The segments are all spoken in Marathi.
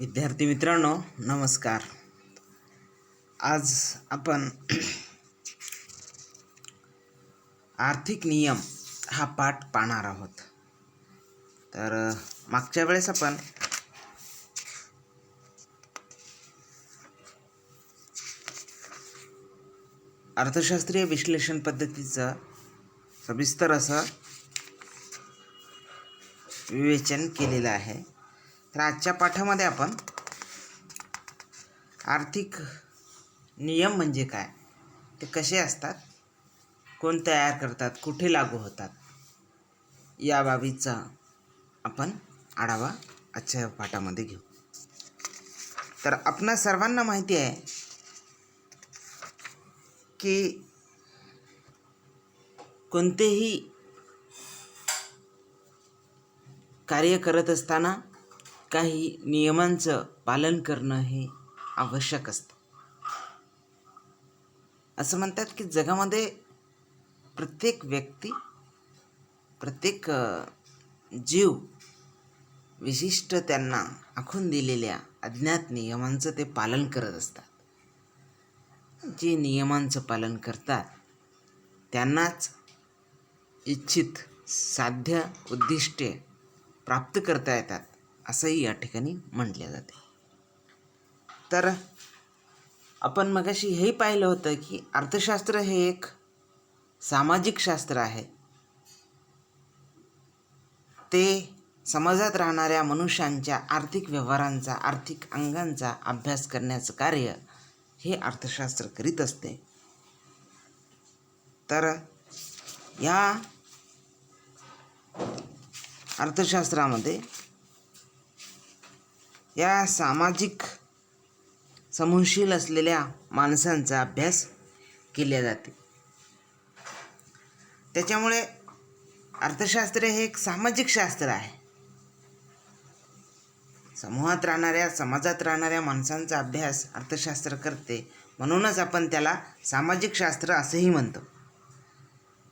विद्यार्थी मित्रांनो, नमस्कार. आज आपण आर्थिक नियम हा पाठ पाहणार आहोत. तर मागच्या वेळेस आपण अर्थशास्त्रीय विश्लेषण पद्धतीचं सविस्तर असं विवेचन केलेलं आहे. तर आजच्या पाठामध्ये आपण आर्थिक नियम म्हणजे काय, ते कसे असतात, कोण तयार करतात, कुठे लागू होतात, या बाबीचा आपण आढावा आजच्या पाठामध्ये घेऊ. तर आपणा सर्वांना माहिती आहे की कोणतेही कार्य करत असताना काही नियमांचं पालन करणं हे आवश्यक असतं. असं म्हणतात की जगामध्ये प्रत्येक व्यक्ती, प्रत्येक जीव विशिष्ट त्यांना आखून दिलेल्या अज्ञात नियमांचं ते पालन करत असतात. जे नियमांचं पालन करतात त्यांनाच इच्छित साध्य उद्दिष्टे प्राप्त करता येतात, असंही या ठिकाणी म्हटले जाते. तर आपण मगाशी हेही पाहिलं होतं की अर्थशास्त्र हे एक सामाजिक शास्त्र आहे. ते समाजात राहणाऱ्या मनुष्यांच्या आर्थिक व्यवहारांचा, आर्थिक अंगांचा अभ्यास करण्याचं कार्य हे अर्थशास्त्र करीत असते. तर या अर्थशास्त्रामध्ये या सामाजिक समूहशील असलेल्या माणसांचा अभ्यास केला जाते. त्याच्यामुळे अर्थशास्त्र हे एक सामाजिक शास्त्र आहे. समूहात राहणाऱ्या, समाजात राहणाऱ्या माणसांचा अभ्यास अर्थशास्त्र करते, म्हणूनच आपण त्याला सामाजिक शास्त्र असेही म्हणतो.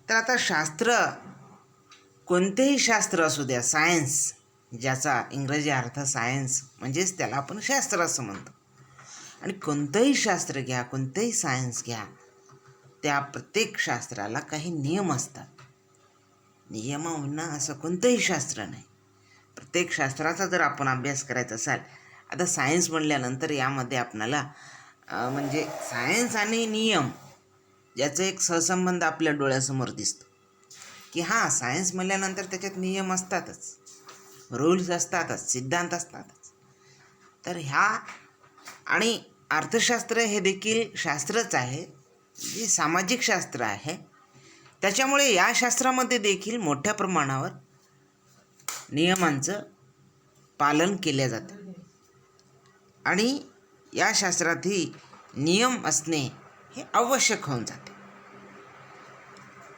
तर आता शास्त्र, कोणतेही शास्त्र असू द्या, सायन्स, ज्याचा इंग्रजी अर्थ सायन्स म्हणजेच त्याला आपण शास्त्र असं म्हणतो. आणि कोणतंही शास्त्र घ्या, कोणतंही सायन्स घ्या, त्या प्रत्येक शास्त्राला काही नियम असतात. नियमाविना असं कोणतंही शास्त्र नाही. प्रत्येक शास्त्राचा जर आपण अभ्यास करायचा असाल, आता सायन्स म्हणल्यानंतर यामध्ये आपल्याला म्हणजे सायन्स आणि नियम याचा एक सहसंबंध आपल्या डोळ्यासमोर दिसतो की हां, सायन्स म्हणल्यानंतर त्याच्यात नियम असतातच, रूल्स असतातच, सिद्धांत असतातच. तर ह्या आणि अर्थशास्त्र हे देखील शास्त्रच आहे, जे सामाजिक शास्त्र आहे. त्याच्यामुळे या शास्त्रामध्ये देखील मोठ्या प्रमाणावर नियमांचं पालन केले जाते. आणि या शास्त्रातही नियम असणे हे आवश्यक होऊन जाते.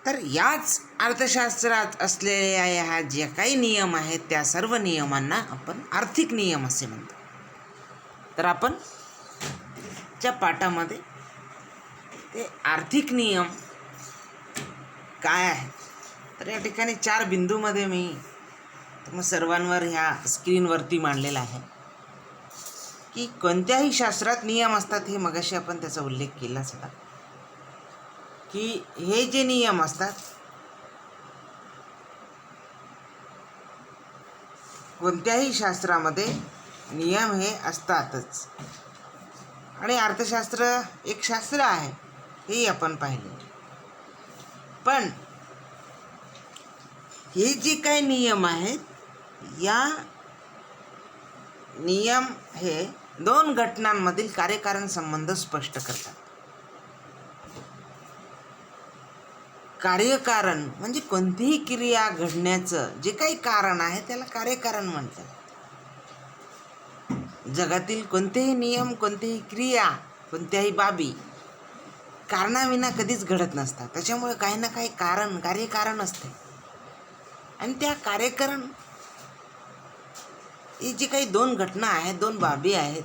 तर याच अर्थशास्त्रात असलेल्या ह्या ज्या काही नियम आहेत त्या सर्व नियमांना आपण आर्थिक नियम असे म्हणतो. तर आपण च्या पाठामध्ये ते आर्थिक नियम काय आहे, तर या ठिकाणी 4 बिंदूमध्ये मी मग सर्वांवर ह्या स्क्रीनवरती मांडलेला आहे की कोणत्याही शास्त्रात नियम असतात. हे मगाशी आपण त्याचा उल्लेख केलाच होता की हे जे नियम असतात, कोणत्याही शास्त्रामध्ये नियम हे असतातच. आणि अर्थशास्त्र एक शास्त्र आहे हेही आपण पाहिले. पण हे जे काही नियम आहेत, या नियम हे 2 घटनांमधील कार्यकारण संबंध स्पष्ट करतात. कार्यकारण म्हणजे कोणतीही क्रिया घडण्याचं जे काही कारण आहे त्याला कार्यकारण म्हणतात. जगातील कोणतेही नियम, कोणतीही क्रिया, कोणत्याही बाबी कारणाविना कधीच घडत नसतात. त्याच्यामुळे काही ना काही कारण, कार्यकारण असते. आणि त्या कार्यकारण ही जी काही 2 घटना आहेत, 2 बाबी आहेत,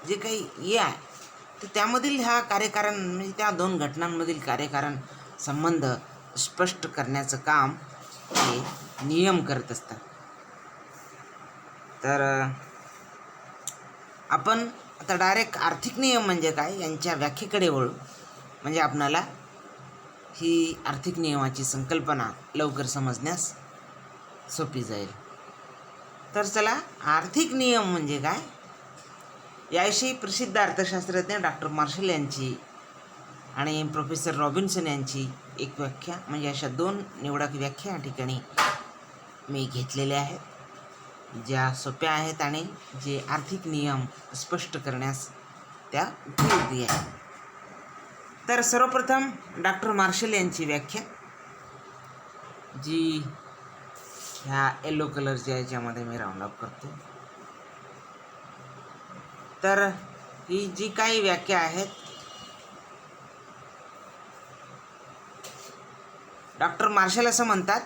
जे काही हे आहे, तर त्यामधील ह्या कार्यकारण म्हणजे त्या 2 घटनांमधील कार्यकारण संबंध स्पष्ट करण्याचं काम हे नियम करत असतात. तर आपण आता डायरेक्ट आर्थिक नियम म्हणजे काय यांच्या व्याख्येकडे वळू, म्हणजे आपणाला ही आर्थिक नियमाची संकल्पना लवकर समजण्यास सोपी जाईल. तर चला, आर्थिक नियम म्हणजे काय याविषयी प्रसिद्ध अर्थशास्त्रज्ञ डॉक्टर मार्शल यांची आणि प्रोफेसर रॉबिन्सन यांची एक व्याख्या, म्हणजे अशा 2 निवडक व्याख्या या ठिकाणी मी घेतलेल्या आहेत, ज्या सोप्या आहेत आणि जे आर्थिक नियम स्पष्ट करण्यास त्या उपयोगी आहेत. तर सर्वप्रथम डॉक्टर मार्शल यांची व्याख्या, जी ह्या येलो कलरच्या याच्यामध्ये मी राऊंड अप करतो. तर ही जी काही व्याख्या आहेत, डॉक्टर मार्शल असं म्हणतात,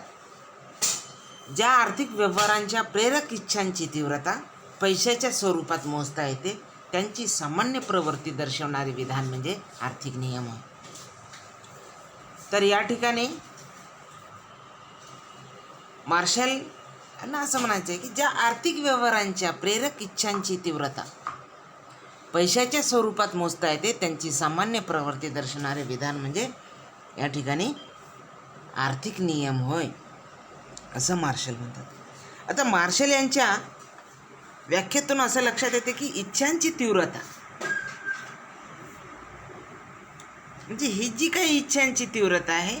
ज्या आर्थिक व्यवहारांच्या प्रेरक इच्छांची तीव्रता पैशाच्या स्वरूपात मोजता येते त्यांची सामान्य प्रवृत्ती दर्शवणारे विधान म्हणजे आर्थिक नियम आहे. तर या ठिकाणी मार्शल यांना असं म्हणायचं आहे की ज्या आर्थिक व्यवहारांच्या प्रेरक इच्छांची तीव्रता पैशाच्या स्वरूपात मोजता येते त्यांची सामान्य प्रवृत्ती दर्शवणारे विधान म्हणजे या ठिकाणी आर्थिक नियम होय, असं मार्शल म्हणतात. आता मार्शल यांच्या व्याख्येतून असं लक्षात येते की इच्छांची तीव्रता म्हणजे ही जी काही इच्छांची तीव्रता आहे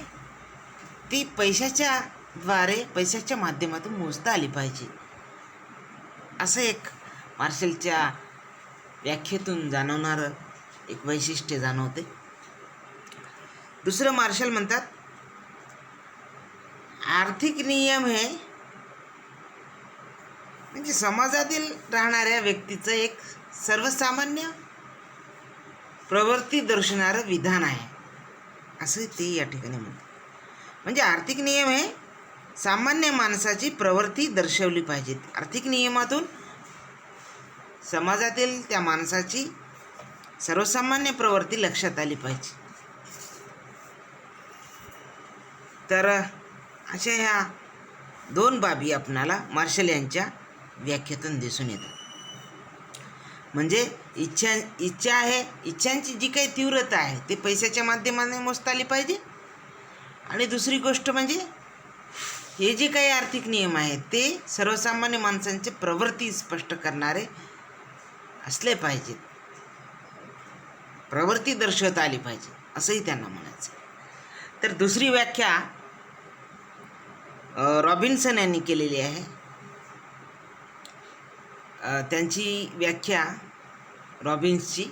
ती पैशाच्या माध्यमातून मोजता आली पाहिजे, असं एक मार्शलच्या व्याख्येतून जाणवणारं एक वैशिष्ट्य जाणवते. दुसरं मार्शल म्हणतात, आर्थिक नियम हे म्हणजे समाजातील राहणाऱ्या व्यक्तीचं एक सर्वसामान्य प्रवृत्ती दर्शवणारं विधान आहे, असं ते या ठिकाणी म्हणतात. म्हणजे आर्थिक नियम हे सामान्य माणसाची प्रवृत्ती दर्शवली पाहिजे. आर्थिक नियमातून समाजातील त्या माणसाची सर्वसामान्य प्रवृत्ती लक्षात आली पाहिजे. तर अशा ह्या 2 बाबी आपणाला मार्शल यांच्या व्याख्येतून दिसून येतात. म्हणजे इच्छा आहे, इच्छांची जी काही तीव्रता आहे ते पैशाच्या माध्यमाने मोजता आली पाहिजे. आणि दुसरी गोष्ट म्हणजे हे जे काही आर्थिक नियम आहेत ते सर्वसामान्य माणसांची प्रवृत्ती स्पष्ट करणारे असले पाहिजेत, प्रवृत्ती दर्शवता आली पाहिजे, असंही त्यांना म्हणायचं. तर दुसरी व्याख्या रॉबिन्सन यांनी केलेली आहे. त्यांची व्याख्या रॉबिन्सची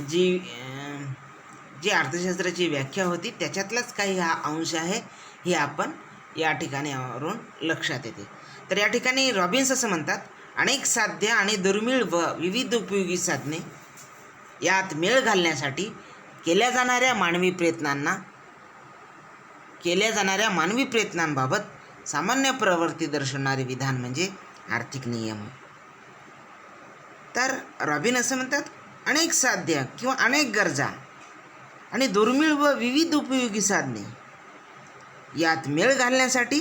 जी अर्थशास्त्राची व्याख्या होती त्याच्यातलाच काही हा अंश आहे, हे आपण या ठिकाणावरून लक्षात येते. तर या ठिकाणी रॉबिन्स असं म्हणतात, अनेक साध्य आणि दुर्मिळ व विविध उपयोगी साधने यात मेळ घालण्यासाठी केल्या जाणाऱ्या मानवी प्रयत्नांबाबत सामान्य प्रवृत्ती दर्शवणारे विधान म्हणजे आर्थिक नियम. तर रॉबिन असं म्हणतात, अनेक साध्य किंवा अनेक गरजा आणि दुर्मिळ व विविध उपयोगी साधने यात मेळ घालण्यासाठी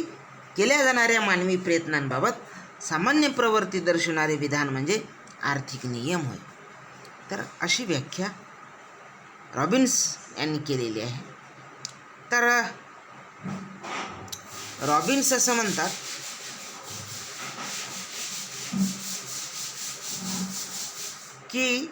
केल्या जाणाऱ्या मानवी प्रयत्नांबाबत सामान्य प्रवृत्ती दर्शवणारे विधान म्हणजे आर्थिक नियम होय. तर अशी व्याख्या रॉबिन्स यांनी केलेली आहे. तर रॉबिन्स असं म्हणतात की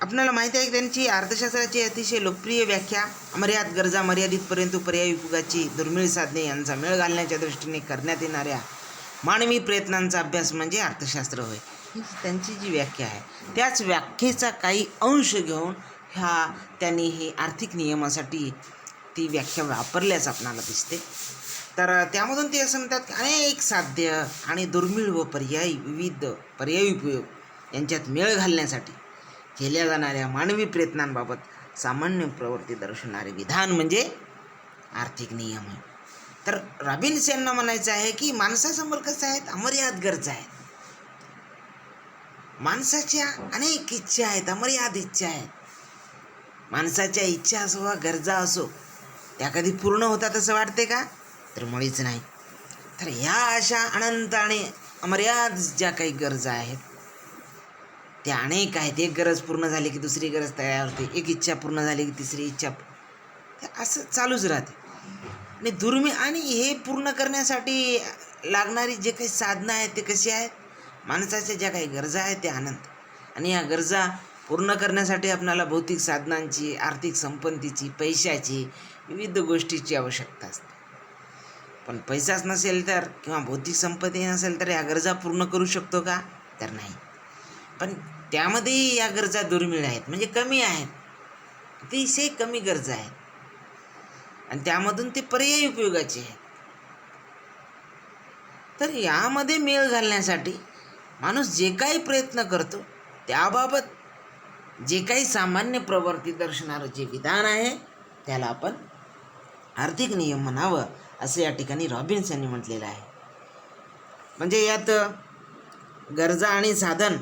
आपल्याला माहिती आहे की त्यांची अर्थशास्त्राची अतिशय लोकप्रिय व्याख्या, अमर्याद गरजा, मर्यादितपर्यंत पर्यायी उपयोगाची दुर्मिळ साधने यांचा मेळ घालण्याच्या दृष्टीने करण्यात येणाऱ्या मानवी प्रयत्नांचा अभ्यास म्हणजे अर्थशास्त्र होय. ही त्यांची जी व्याख्या आहे त्याच व्याख्येचा काही अंश घेऊन त्यांनी हे आर्थिक नियमासाठी ती व्याख्या वापरल्याच आपणाला दिसते. तर त्यामधून ते असं म्हणतात की अनेक साध्य आणि दुर्मिळ व विविध पर्यायी उपयोग यांच्यात मेळ घालण्यासाठी केल्या जाणाऱ्या मानवी प्रयत्नांबाबत सामान्य प्रवृत्ती दर्शवणारे विधान म्हणजे आर्थिक नियम आहे. तर रॉबिन्स यांना म्हणायचं आहे की माणसासमोर कसं आहेत, अमर्याद गरजा आहेत, माणसाच्या अनेक इच्छा आहेत, अमर्याद इच्छा आहेत. माणसाच्या इच्छा असो वा गरजा असो त्या कधी पूर्ण होतात असं वाटते का? तर मुळीच नाही. तर ह्या अशा अनंत आणि अमर्याद ज्या काही गरजा आहेत ते अनेक आहेत. एक गरज पूर्ण झाली की दुसरी गरज तयार होते, एक इच्छा पूर्ण झाली की तिसरी इच्छा, ते असं चालूच राहते. आणि आणि हे पूर्ण करण्यासाठी लागणारी जे काही साधनं आहेत ते कशी आहेत? माणसाच्या ज्या काही गरजा आहेत ते आनंद, आणि या गरजा पूर्ण करण्यासाठी आपल्याला भौतिक साधनांची, आर्थिक संपत्तीची, पैशाची, विविध गोष्टीची आवश्यकता असते. पण पैसाच नसेल तर, किंवा भौतिक संपत्ती नसेल तर या गरजा पूर्ण करू शकतो का? तर नाही. पण त्यामध्येही या गरजा दुर्मिळ आहेत, म्हणजे कमी आहेत, अतिशय कमी गरजा आहेत, आणि त्यामधून ते पर्यायी उपयोगाचे आहेत. तर यामध्ये मेळ घालण्यासाठी माणूस जे काही प्रयत्न करतो त्याबाबत जे काही सामान्य प्रवृत्ती दर्शवणारं जे विधान आहे त्याला आपण आर्थिक नियम म्हणावं, असं या ठिकाणी रॉबिन्स यांनी म्हटलेलं आहे. म्हणजे यात गरजा आणि साधन,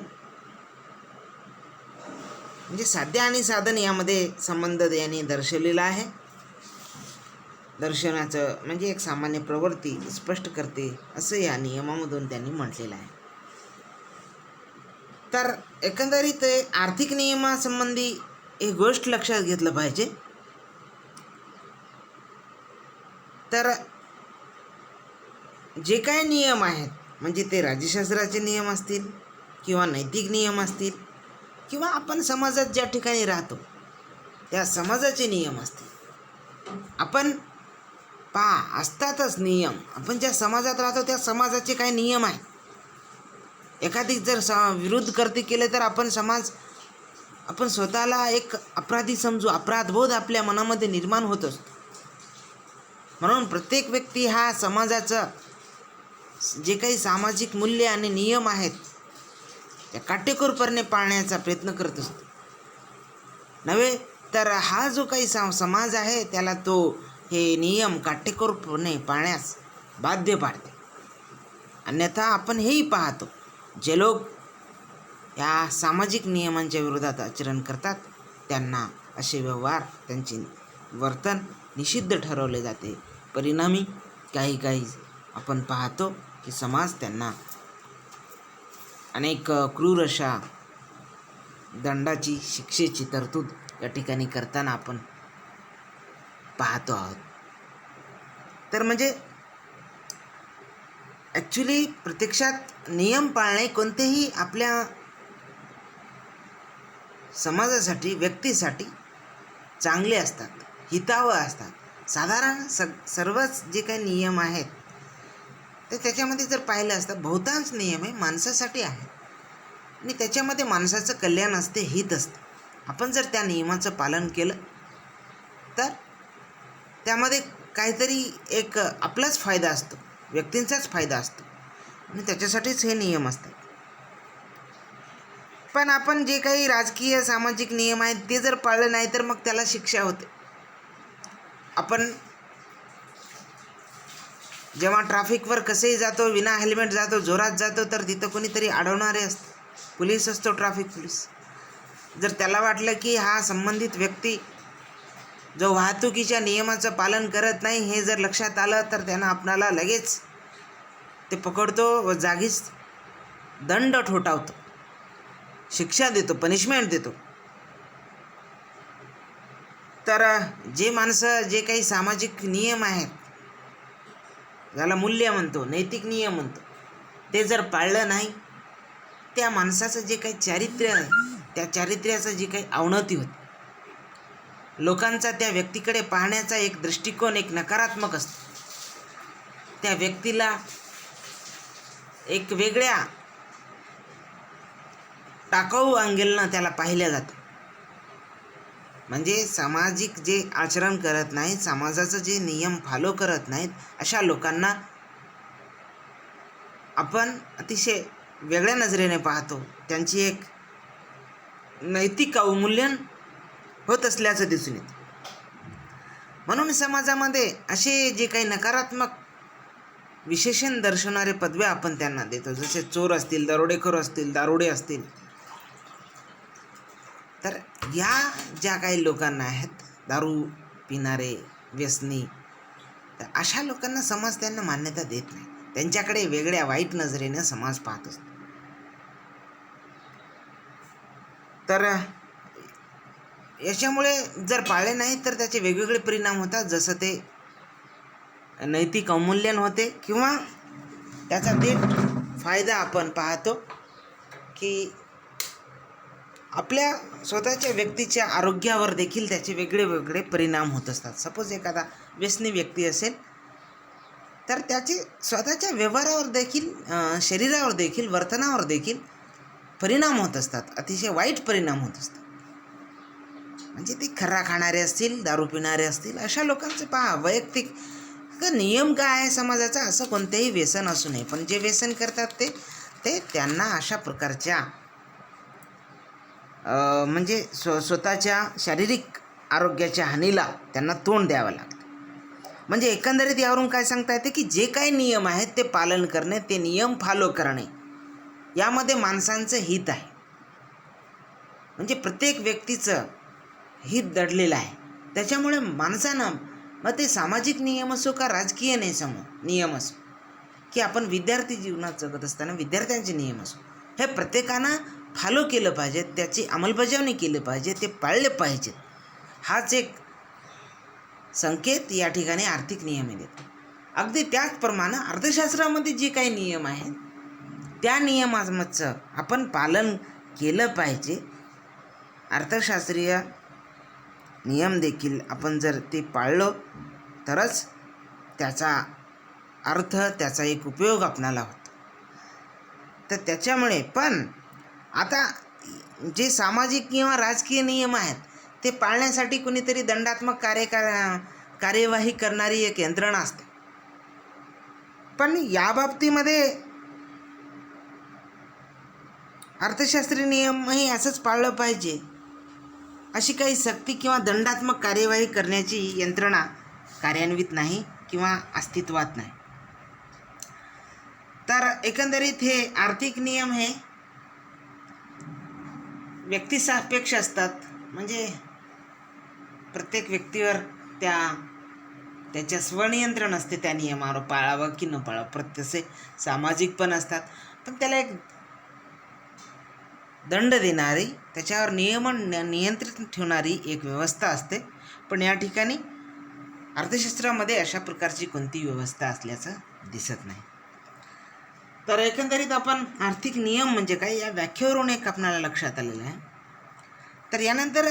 म्हणजे साध्य आणि साधन यामध्ये संबंध यांनी दर्शवलेला आहे. दर्शवण्याचं म्हणजे एक सामान्य प्रवृत्ती स्पष्ट करते असं या नियमामधून त्यांनी म्हटलेलं आहे. तर एकंदरीत आर्थिक नियमासंबंधी एक गोष्ट लक्षात घेतलं पाहिजे. तर जे काही नियम आहेत, म्हणजे ते राज्यशास्त्राचे नियम असतील, किंवा नैतिक नियम असतील, किंवा आपण समाजात ज्या ठिकाणी राहतो त्या समाजाचे नियम असतील, आपण असतातच नियम. आपण ज्या समाजात राहतो त्या समाजाचे काही नियम आहेत. एखादी जर विरुद्ध कृत्य केले तर आपण स्वतःला एक अपराधी समजू, अपराधबोध आपल्या मनामध्ये निर्माण होत असतो. म्हणून प्रत्येक व्यक्ती हा समाजाचं जे काही सामाजिक मूल्य आणि नियम आहेत त्या काटेकोरपणे पाळण्याचा प्रयत्न करत असतो. नव्हे तर हा जो काही समाज आहे त्याला तो हे नियम काटेकोरपणे पाळण्यास बाध्य पाडते. अन्यथा आपण हेही पाहतो, जे लोक या सामाजिक नियमांच्या विरोधात आचरण करतात त्यांना असे व्यवहार, त्यांचे वर्तन निषिद्ध ठरवले जाते. परिणामी काही आपण पाहतो की समाज त्यांना अनेक क्रूर अशा दंडाची, शिक्षेची तरतूद या ठिकाणी करताना आपण पाहतो आहोत. तर म्हणजे ॲक्च्युली प्रत्यक्षात नियम पाळणे कोणतेही आपल्या समाजासाठी, व्यक्तीसाठी चांगले असतात, हितावह असतात. साधारण सर्वच जे काही नियम आहेत तर त्याच्यामध्ये जर पाहिलं असतं बहुतांश नियम हे माणसासाठी आहे, आणि त्याच्यामध्ये माणसाचं कल्याण असते, हित असते. आपण जर त्या नियमाचं पालन केलं तर त्यामध्ये काहीतरी एक आपलाच फायदा असतो, व्यक्तींचाच फायदा असतो, आणि त्याच्यासाठीच हे नियम असतात. पण आपण जे काही राजकीय, सामाजिक नियम आहेत ते जर पाळले नाही तर मग त्याला शिक्षा होते. आपण जेव्हा ट्रॅफिकवर कसेही जातो, विना हेल्मेट जातो, जोरात जातो, तर तिथं कोणीतरी अडवणारे असते, पोलीस असतो, ट्रॅफिक पोलीस. जर त्याला वाटलं की हा संबंधित व्यक्ती जो वाहतुकीच्या नियमाचं पालन करत नाही हे जर लक्षात आलं तर त्यानं आपणाला लगेच ते पकडतो व जागीच दंड ठोठावतो, शिक्षा देतो, पनिशमेंट देतो. तर जे माणसं जे काही सामाजिक नियम आहेत, ज्याला मूल्य म्हणतो, नैतिक नियम म्हणतो, ते जर पाळलं नाही, त्या माणसाचं जे काही चारित्र्य आहे त्या चारित्र्याचं जी काही अवनती होते. लोकांचा त्या व्यक्तीकडे पाहण्याचा एक दृष्टिकोन एक नकारात्मक असतो. त्या व्यक्तीला एक वेगळ्या टाकाऊ अँगलनं त्याला पाहिलं जातं. म्हणजे सामाजिक जे आचरण करत नाहीत, समाजाचं जे नियम फॉलो करत नाहीत, अशा लोकांना आपण अतिशय वेगळ्या नजरेने पाहतो. त्यांची एक नैतिक अवमूल्यन होत असल्याचं दिसून येतं. म्हणून समाजामध्ये असे जे काही नकारात्मक विशेषण दर्शवणारे पदव्या आपण त्यांना देतो, जसे चोर असतील, दरोडेखोर असतील, दारुडे असतील. तर या ज्या काही लोकांना आहेत, दारू पिणारे, व्यसनी, तर अशा लोकांना समाज त्यांना मान्यता देत नाही. त्यांच्याकडे वेगळ्या वाईट नजरेने समाज पाहत असतो. तर याच्यामुळे जर पाळले नाही तर त्याचे वेगवेगळे परिणाम होतात, जसं ते नैतिक अवमूल्यन होते किंवा त्याचा थेट फायदा आपण पाहतो की आपल्या स्वतःच्या व्यक्तीच्या आरोग्यावर देखील त्याचे वेगळे वेगळे परिणाम होत असतात. सपोज एखादा व्यसनी व्यक्ती असेल तर त्याचे स्वतःच्या व्यवहारावर देखील, शरीरावर देखील, वर्तनावर देखील परिणाम होत असतात, अतिशय वाईट परिणाम होत असतात. म्हणजे ते खर्रा खाणारे असतील, दारू पिणारे असतील, अशा लोकांचं पहा वैयक्तिक नियम काय आहे समाजाचा, असं कोणतेही व्यसन असू नये, पण जे व्यसन करतात ते त्यांना अशा प्रकारच्या म्हणजे स्वतःच्या शारीरिक आरोग्याच्या हानीला त्यांना तोंड द्यावं लागतं. म्हणजे एकंदरीत यावरून काय सांगता येते की जे काही नियम आहेत ते पालन करणे, ते नियम फॉलो करणे, यामध्ये माणसांचं हित आहे. म्हणजे प्रत्येक व्यक्तीचं हित दडलेलं आहे. त्याच्यामुळे माणसानं, मग ते सामाजिक नियम असो का राजकीय नियम असो, की आपण विद्यार्थी जीवनात जगत असताना विद्यार्थ्यांचे नियम असो, हे प्रत्येकानं फॉलो केलं पाहिजे, त्याची अंमलबजावणी केली पाहिजे, ते पाळले पाहिजेत. हाच एक संकेत या ठिकाणी आर्थिक नियम देतो. अगदी त्याचप्रमाणे अर्थशास्त्रामध्ये जे काही नियम आहेत त्या नियमाचं आपण पालन केलं पाहिजे. अर्थशास्त्रीय नियम देखील आपण जर ते पाळलो तरच त्याचा अर्थ, त्याचा एक उपयोग आपणाला होतो. तर त्याच्यामुळे पण आता जे सामाजिक किंवा राजकीय नियम आहेत ते पाळण्यासाठी कुणीतरी दंडात्मक कार्यवाही करणारी एक यंत्रणा असते. पण या बाबतीमध्ये अर्थशास्त्रीय नियमही असंच पाळलं पाहिजे, अशी काही सक्ती किंवा दंडात्मक कार्यवाही करण्याची यंत्रणा कार्यान्वित नाही किंवा अस्तित्वात नाही. तर एकंदरीत हे आर्थिक नियम हे व्यक्तिसापेक्ष असतात. म्हणजे प्रत्येक व्यक्तीवर त्याच्या स्वनियंत्रण असते त्या नियमावर पाळावं की न पाळावं. तसे सामाजिक पण असतात, पण त्याला एक दंड देणारी, त्याच्यावर नियंत्रित ठेवणारी एक व्यवस्था असते. पण या ठिकाणी अर्थशास्त्रामध्ये अशा प्रकारची कोणती व्यवस्था असल्याचं दिसत नाही. तर एकंदरीत आपण आर्थिक नियम म्हणजे काय या व्याख्येवरून एक आपल्याला लक्षात आलेलं आहे. तर यानंतर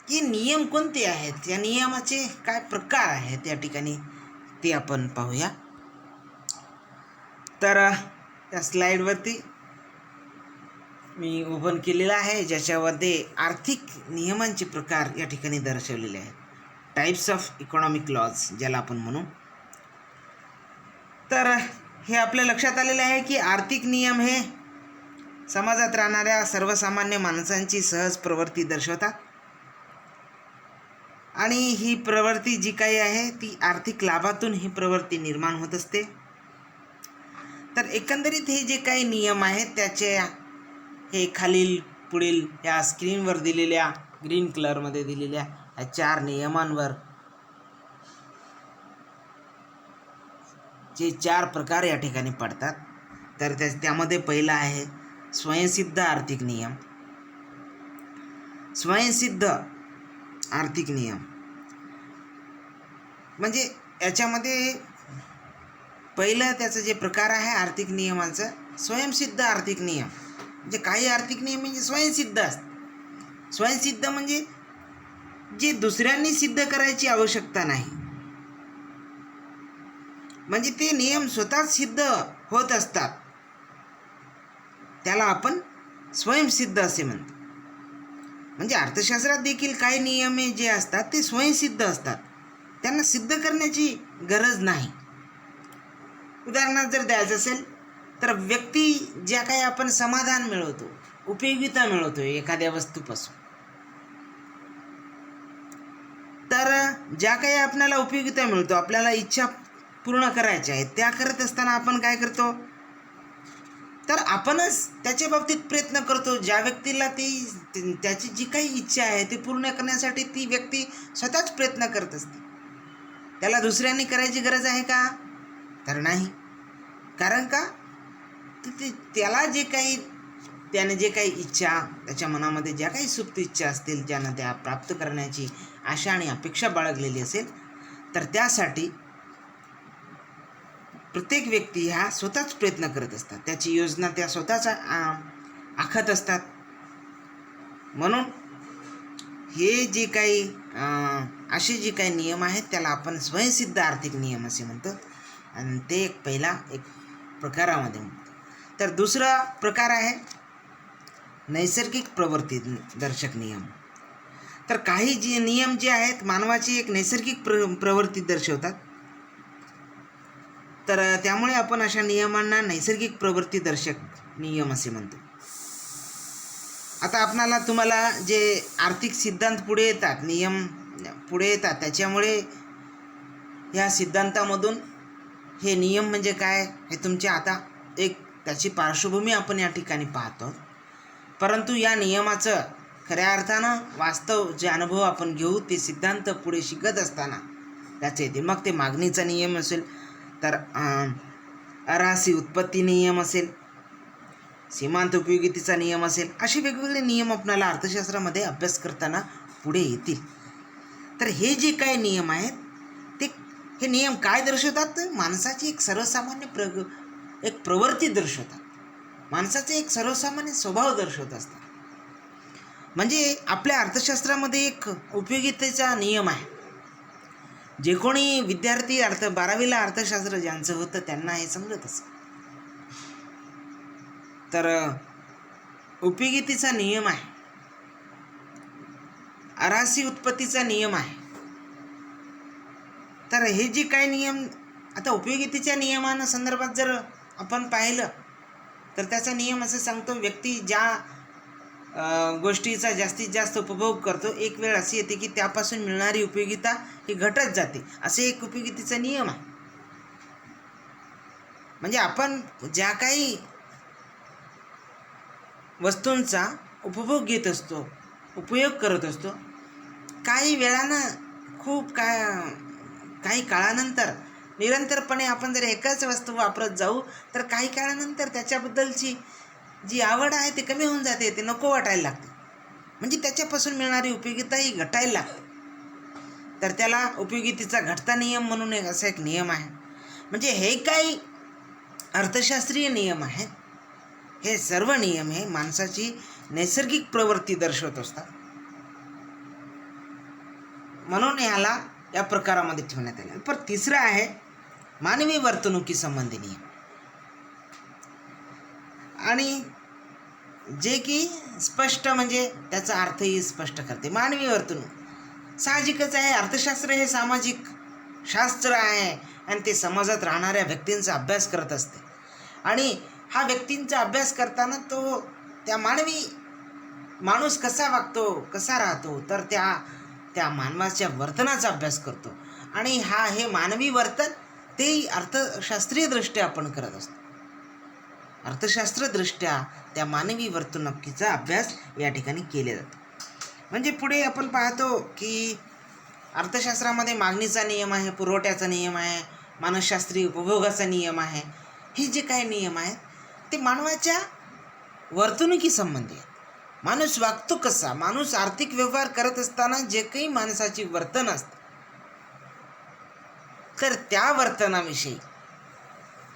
हे नियम कोणते आहेत, या नियमाचे काय प्रकार आहेत या ठिकाणी ते आपण पाहूया. तर त्या स्लाईडवरती मी ओपन केलेलं आहे, ज्याच्यामध्ये आर्थिक नियमांचे प्रकार या ठिकाणी दर्शवलेले आहेत. टाईप्स ऑफ इकॉनॉमिक लॉज ज्याला आपण म्हणू. तर हे आपल्या लक्षात आलेलं आहे की आर्थिक नियम हे समाजात राहणाऱ्या सर्वसामान्य माणसांची सहज प्रवृत्ती दर्शवतात आणि ही प्रवृत्ती जी काही आहे ती आर्थिक लाभातून ही प्रवृत्ती निर्माण होत असते. तर एकंदरीत हे जे काही नियम आहेत त्याचे हे खालील पुढील या स्क्रीनवर दिलेल्या ग्रीन कलरमध्ये दिलेल्या या 4 नियमांवर जे 4 प्रकार या ठिकाणी पडतात. तर त्यामध्ये पहिला आहे स्वयंसिद्ध आर्थिक नियम. स्वयंसिद्ध आर्थिक नियम म्हणजे याच्यामध्ये पहिलं त्याचं जे प्रकार आहे आर्थिक नियमांचं, स्वयंसिद्ध आर्थिक नियम. म्हणजे काही आर्थिक नियम म्हणजे स्वयंसिद्ध असतात. स्वयंसिद्ध म्हणजे जे दुसऱ्यांनी सिद्ध करायची आवश्यकता नाही, म्हणजे ते नियम स्वतःच सिद्ध होत असतात, त्याला आपण स्वयंसिद्ध असे म्हणतो. म्हणजे अर्थशास्त्रात देखील काही नियम जे असतात ते स्वयंसिद्ध असतात, त्यांना सिद्ध करण्याची गरज नाही. उदाहरणार्थ जर द्यायचं असेल तर व्यक्ती ज्या काही आपण समाधान मिळवतो, उपयोगिता मिळवतो एखाद्या वस्तूपासून, तर ज्या काही आपल्याला उपयोगिता मिळतो, आपल्याला इच्छा पूर्ण करायच्या आहेत, त्या करत असताना आपण काय करतो, तर आपणच त्याच्या बाबतीत प्रयत्न करतो. ज्या व्यक्तीला त्याची जी काही इच्छा आहे ती पूर्ण करण्यासाठी ती व्यक्ती स्वतःच प्रयत्न करत असते. त्याला दुसऱ्यांनी करायची गरज आहे का, तर नाही. कारण का त्याला जे काही त्याने जे काही इच्छा, त्याच्या मनामध्ये ज्या काही सुप्त इच्छा असतील, ज्यानं त्या प्राप्त करण्याची आशा आणि अपेक्षा बाळगलेली असेल, तर त्यासाठी प्रत्येक व्यक्ती ह्या स्वतःच प्रयत्न करत असतात. त्याची योजना त्या स्वतःच आखत असतात. म्हणून हे जे काही असे जे काही नियम आहेत त्याला आपण स्वयंसिद्ध आर्थिक नियम असे म्हणतो आणि ते एक पहिला एक प्रकारामध्ये म्हणतो. तर दुसरा प्रकार आहे नैसर्गिक प्रवृत्ती दर्शक नियम. तर काही जे नियम जे आहेत मानवाची एक नैसर्गिक प्रवृत्ती दर्शवतात. तर त्यामुळे आपण अशा नियमांना नैसर्गिक प्रवृत्ती दर्शक नियम असे म्हणतो. आता तुम्हाला जे आर्थिक सिद्धांत पुढे येतात, नियम पुढे येतात, त्याच्यामुळे ह्या सिद्धांतामधून हे नियम म्हणजे काय हे तुमच्या आता एक त्याची पार्श्वभूमी आपण या ठिकाणी पाहतो. परंतु या नियमाचं खऱ्या अर्थानं वास्तव जे अनुभव आपण घेऊ ते सिद्धांत पुढे शिकत असताना त्याचे येते. मग ते मागणीचा नियम असेल, तर अराशी उत्पत्ती नियम असेल, सीमांत उपयोगितेचा नियम असेल, असे वेगवेगळे नियम आपल्याला अर्थशास्त्रामध्ये अभ्यास करताना पुढे येतील. तर हे जे काही नियम आहेत हे नियम काय दर्शवतात? माणसाची एक सर्वसामान्य एक प्रवृत्ती दर्शवतात. माणसाचे एक सर्वसामान्य स्वभाव दर्शवत असतात. म्हणजे आपल्या अर्थशास्त्रामध्ये एक उपयोगितेचा नियम आहे. जे कोणी विद्यार्थी 12वीला अर्थशास्त्र ज्यांचं होतं त्यांना हे समजत असतं. तर उपयोगितेचा नियम आहे, आराशी उत्पत्तीचा नियम आहे. तर हे जे काही नियम आता उपयोगितेच्या नियमानं संदर्भात जर आपण पाहिलं तर त्याचा नियम असं सांगतो, व्यक्ती ज्या गोष्टीचा जास्तीत जास्त उपभोग करतो, एक वेळ अशी येते की त्यापासून मिळणारी उपयोगिता ही घटत जाते, असे एक उपयोगितेचा नियम आहे. म्हणजे आपण ज्या काही वस्तूंचा उपभोग घेत असतो, उपयोग करत असतो, काही वेळानं काही काळानंतर निरंतरपणे आपण जर एकच वस्तू वापरत जाऊ तर काही काळानंतर त्याच्याबद्दलची जी आवड आहे ती कमी होऊन जाते, ते नको वाटायला लागते. म्हणजे त्याच्यापासून मिळणारी उपयोगिता ही घटायला लागते. तर त्याला उपयोगितेचा घटता नियम म्हणून असा एक नियम आहे. म्हणजे हे काही अर्थशास्त्रीय नियम आहेत. हे सर्व नियम हे माणसाची नैसर्गिक प्रवृत्ती दर्शवत असतात. म्हणून ह्याला या प्रकारामध्ये ठेवण्यात आले. पण तिसरा आहे मानवी वर्तणुकी संबंधी नियम, आणि जे की स्पष्ट म्हणजे त्याचा अर्थही स्पष्ट करते. मानवी वर्तणूक साहजिकच आहे. अर्थशास्त्र हे सामाजिक शास्त्र आहे आणि ते समाजात राहणाऱ्या व्यक्तींचा अभ्यास करत असते. आणि हा व्यक्तींचा अभ्यास करताना तो माणूस कसा वागतो, कसा राहतो, तर त्या मानवाच्या वर्तनाचा अभ्यास करतो. आणि हे मानवी वर्तन तेही अर्थशास्त्रीयदृष्ट्या आपण करत असतो. अर्थशास्त्रदृष्ट्या त्या मानवी वर्तणुकीचा अभ्यास या ठिकाणी केला जातो. म्हणजे पुढे आपण पाहतो की अर्थशास्त्रामध्ये मागणीचा नियम आहे, पुरवठ्याचा नियम आहे, मानसशास्त्रीय उपभोगाचा नियम आहे. हे जे काही नियम आहेत ते मानवाच्या वर्तणुकीसंबंधी आहेत. माणूस वागतो कसा, माणूस आर्थिक व्यवहार करत असताना जे काही माणसाची वर्तन असतं तर त्या वर्तनाविषयी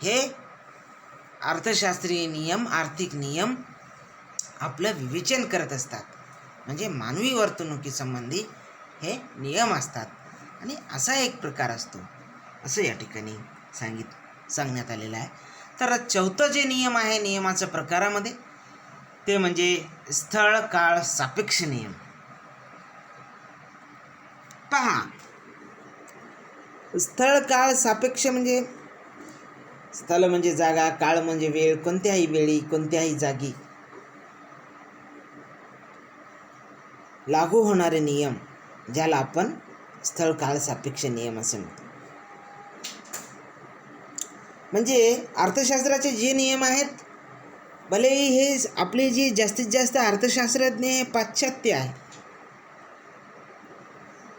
हे अर्थशास्त्रीय नियम, आर्थिक नियम आपलं विवेचन करत असतात. म्हणजे मानवी वर्तणुकीसंबंधी हे नियम असतात आणि असा एक प्रकार असतो असं या ठिकाणी सांगण्यात आलेलं आहे. तर चौथं जे नियम आहे नियमाच्या प्रकारामध्ये ते म्हणजे स्थळ काळ सापेक्ष नियम. पहा, स्थळ काळ सापेक्ष म्हणजे स्थळ म्हणजे जागा, काळ म्हणजे वेळ, कोणत्याही वेळी कोणत्याही जागी लागू होणारे नियम ज्याला आपण स्थळ काळ सापेक्ष नियम असे म्हणतो. म्हणजे अर्थशास्त्राचे जे नियम आहेत, भलेही हे आपले जे जास्तीत जास्त अर्थशास्त्रज्ञ हे पाश्चात्य आहे,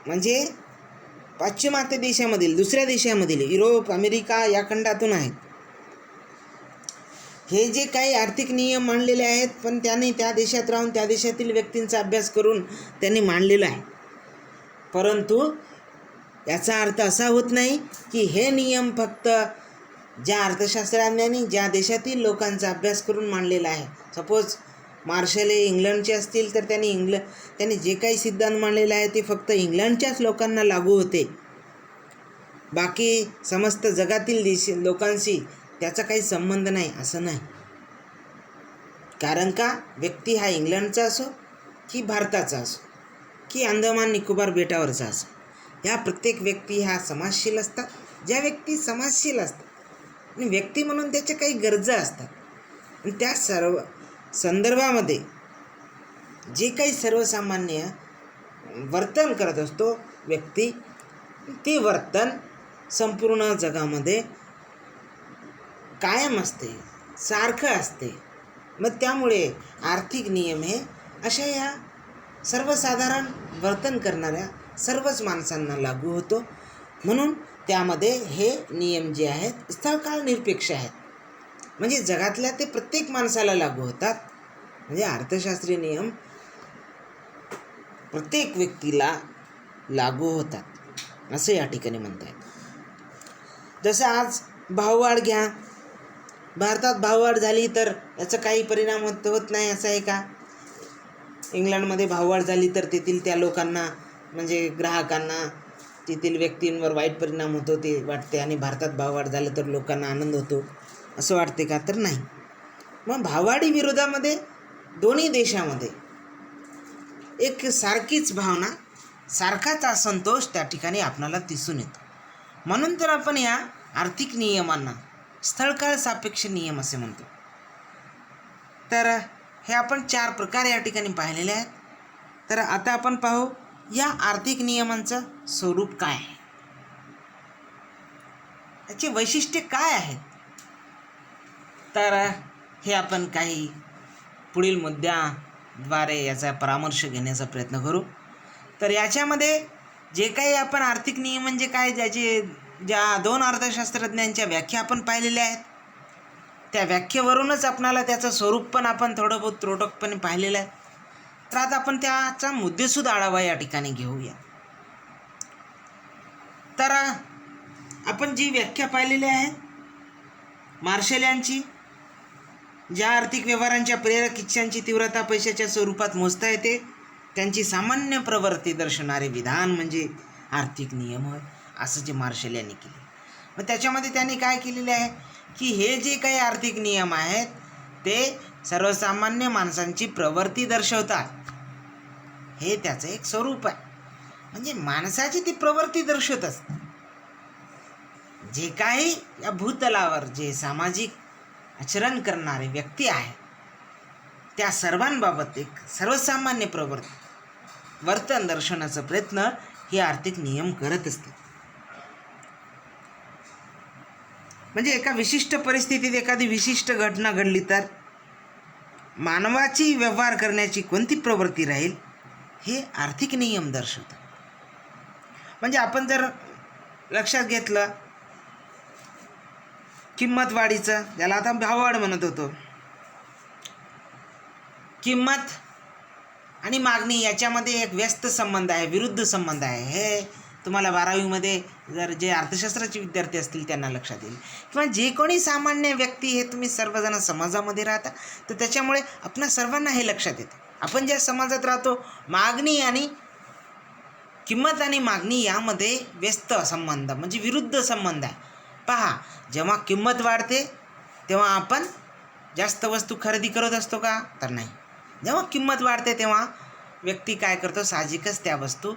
म्हणजे पाश्चिमात्य देशामधील, दुसऱ्या देशामधील, युरोप, अमेरिका या खंडातून आहेत. हे जे काही आर्थिक नियम मांडलेले आहेत, पण त्याने त्या देशात राहून त्या देशातील व्यक्तींचा अभ्यास करून त्यांनी मांडलेला आहे. परंतु याचा अर्थ असा होत नाही की हे नियम फक्त ज्या अर्थशास्त्रज्ञांनी ज्या देशातील लोकांचा अभ्यास करून मांडलेला आहे. सपोज मार्शल हे इंग्लंडचे असतील तर त्यांनी जे काही सिद्धांत मांडलेला आहे ते फक्त इंग्लंडच्याच लोकांना लागू होते. बाकी समस्त जगातील लोकांशी त्याचा काही संबंध नाही, असं नाही. कारण का व्यक्ती हा इंग्लंडचा असो की भारताचा असो की अंदमान निकोबार बेटावरचा असो, ह्या प्रत्येक व्यक्ती ह्या समाजशील असतात. ज्या व्यक्ती समाजशील असतात आणि व्यक्ती म्हणून त्याच्या काही गरजा असतात आणि त्या सर्व संदर्भामध्ये जे काही सर्वसामान्य वर्तन करत असतो व्यक्ती, ते वर्तन संपूर्ण जगामध्ये कायम असते, सारखं असते. मग त्यामुळे आर्थिक नियम हे अशा या सर्वसाधारण वर्तन करणाऱ्या सर्वच माणसांना लागू होतो. म्हणून त्यामध्ये हे नियम जे आहेत स्थळकाळ निरपेक्ष आहेत, म्हणजे जगातल्या ते प्रत्येक माणसाला लागू होतात. म्हणजे अर्थशास्त्रीय नियम प्रत्येक व्यक्तीला लागू होतात असं या ठिकाणी म्हणता येतं. जसं आज भाववाढ घ्या, भारतात भाववाढ झाली तर याचा काही परिणाम होत नाही असं आहे का? इंग्लंडमध्ये भाववाढ झाली तर तेथील त्या लोकांना म्हणजे ग्राहकांना, तेथील व्यक्तींवर वाईट परिणाम होतो ते वाटते, आणि भारतात भाववाढ झालं तर लोकांना आनंद होतो असं वाटते का? तर नाही. मग भाववाढी विरोधामध्ये दोन्ही देशामध्ये एक सारखीच भावना, सारखाच असंतोष त्या ठिकाणी आपणाला दिसून येतो. म्हणून तर आपण या आर्थिक नियमांना स्थळकाळ सापेक्ष नियम असे म्हणतो. तर हे आपण 4 प्रकार या ठिकाणी पाहिलेले आहेत. तर आता आपण पाहू या आर्थिक नियमांचं स्वरूप काय आहे, याची वैशिष्ट्ये काय आहेत. तर हे आपण काही पुढील मुद्द्याद्वारे याचा परामर्श घेण्याचा प्रयत्न करू. तर याच्यामध्ये जे काही आपण आर्थिक नियम म्हणजे काय, ज्या 2 अर्थशास्त्रज्ञांच्या व्याख्या आपण पाहिलेल्या आहेत, त्या व्याख्येवरूनच आपणाला त्याचं स्वरूप पण आपण थोडं बहुत त्रोटकपणे पाहिलेलं आहे. तर आता आपण त्याचा मुद्देसूद आढावा या ठिकाणी घेऊया. तर आपण जी व्याख्या पाहिलेली आहे मार्शल यांची, ज्या आर्थिक व्यवहारांच्या प्रेरक इच्छांची तीव्रता पैशाच्या स्वरूपात मोजता येते, त्यांची सामान्य प्रवृत्ती दर्शवणारे विधान म्हणजे आर्थिक नियम होय, असं जे मार्शल यांनी केले. मग त्याच्यामध्ये त्यांनी काय केलेले आहे की हे जे काही आर्थिक नियम आहेत ते सर्वसामान्य माणसांची प्रवृत्ती दर्शवतात. हे त्याचं एक स्वरूप आहे, म्हणजे माणसाची ती प्रवृत्ती दर्शवत असते. जे काही या भूतलावर जे सामाजिक आचरण करणारे व्यक्ती आहेत त्या सर्वांबाबत एक सर्वसामान्य प्रवृत्ती वर्तन दर्शवण्याचा प्रयत्न हे आर्थिक नियम करत असतात. म्हणजे एका विशिष्ट परिस्थितीत एखादी विशिष्ट घटना घडली तर मानवाची व्यवहार करण्याची कोणती प्रवृत्ती राहील हे आर्थिक नियम दर्शवतात. म्हणजे आपण जर लक्षात घेतलं किंमत वाढीचं, ज्याला आता भाववाढ म्हणत होतो, किंमत आणि मागणी याच्यामध्ये एक व्यस्त संबंध आहे, विरुद्ध संबंध आहे. हे तुम्हाला 12वीमध्ये जर जे अर्थशास्त्राचे विद्यार्थी असतील त्यांना लक्षात येईल. किंवा जे कोणी सामान्य व्यक्ती, हे तुम्ही सर्वजण समाजामध्ये राहता तर त्याच्यामुळे आपणा सर्वांना हे लक्षात येतं. आपण ज्या समाजात राहतो मागणी आणि किंमत आणि मागणी यामध्ये व्यस्त संबंध म्हणजे विरुद्ध संबंध आहे. पहा, जेव्हा किंमत वाढते तेव्हा आपण जास्त वस्तू खरेदी करत असतो का? तर नाही. जेव्हा किंमत वाढते तेव्हा व्यक्ती काय करतो, साहजिकच त्या वस्तू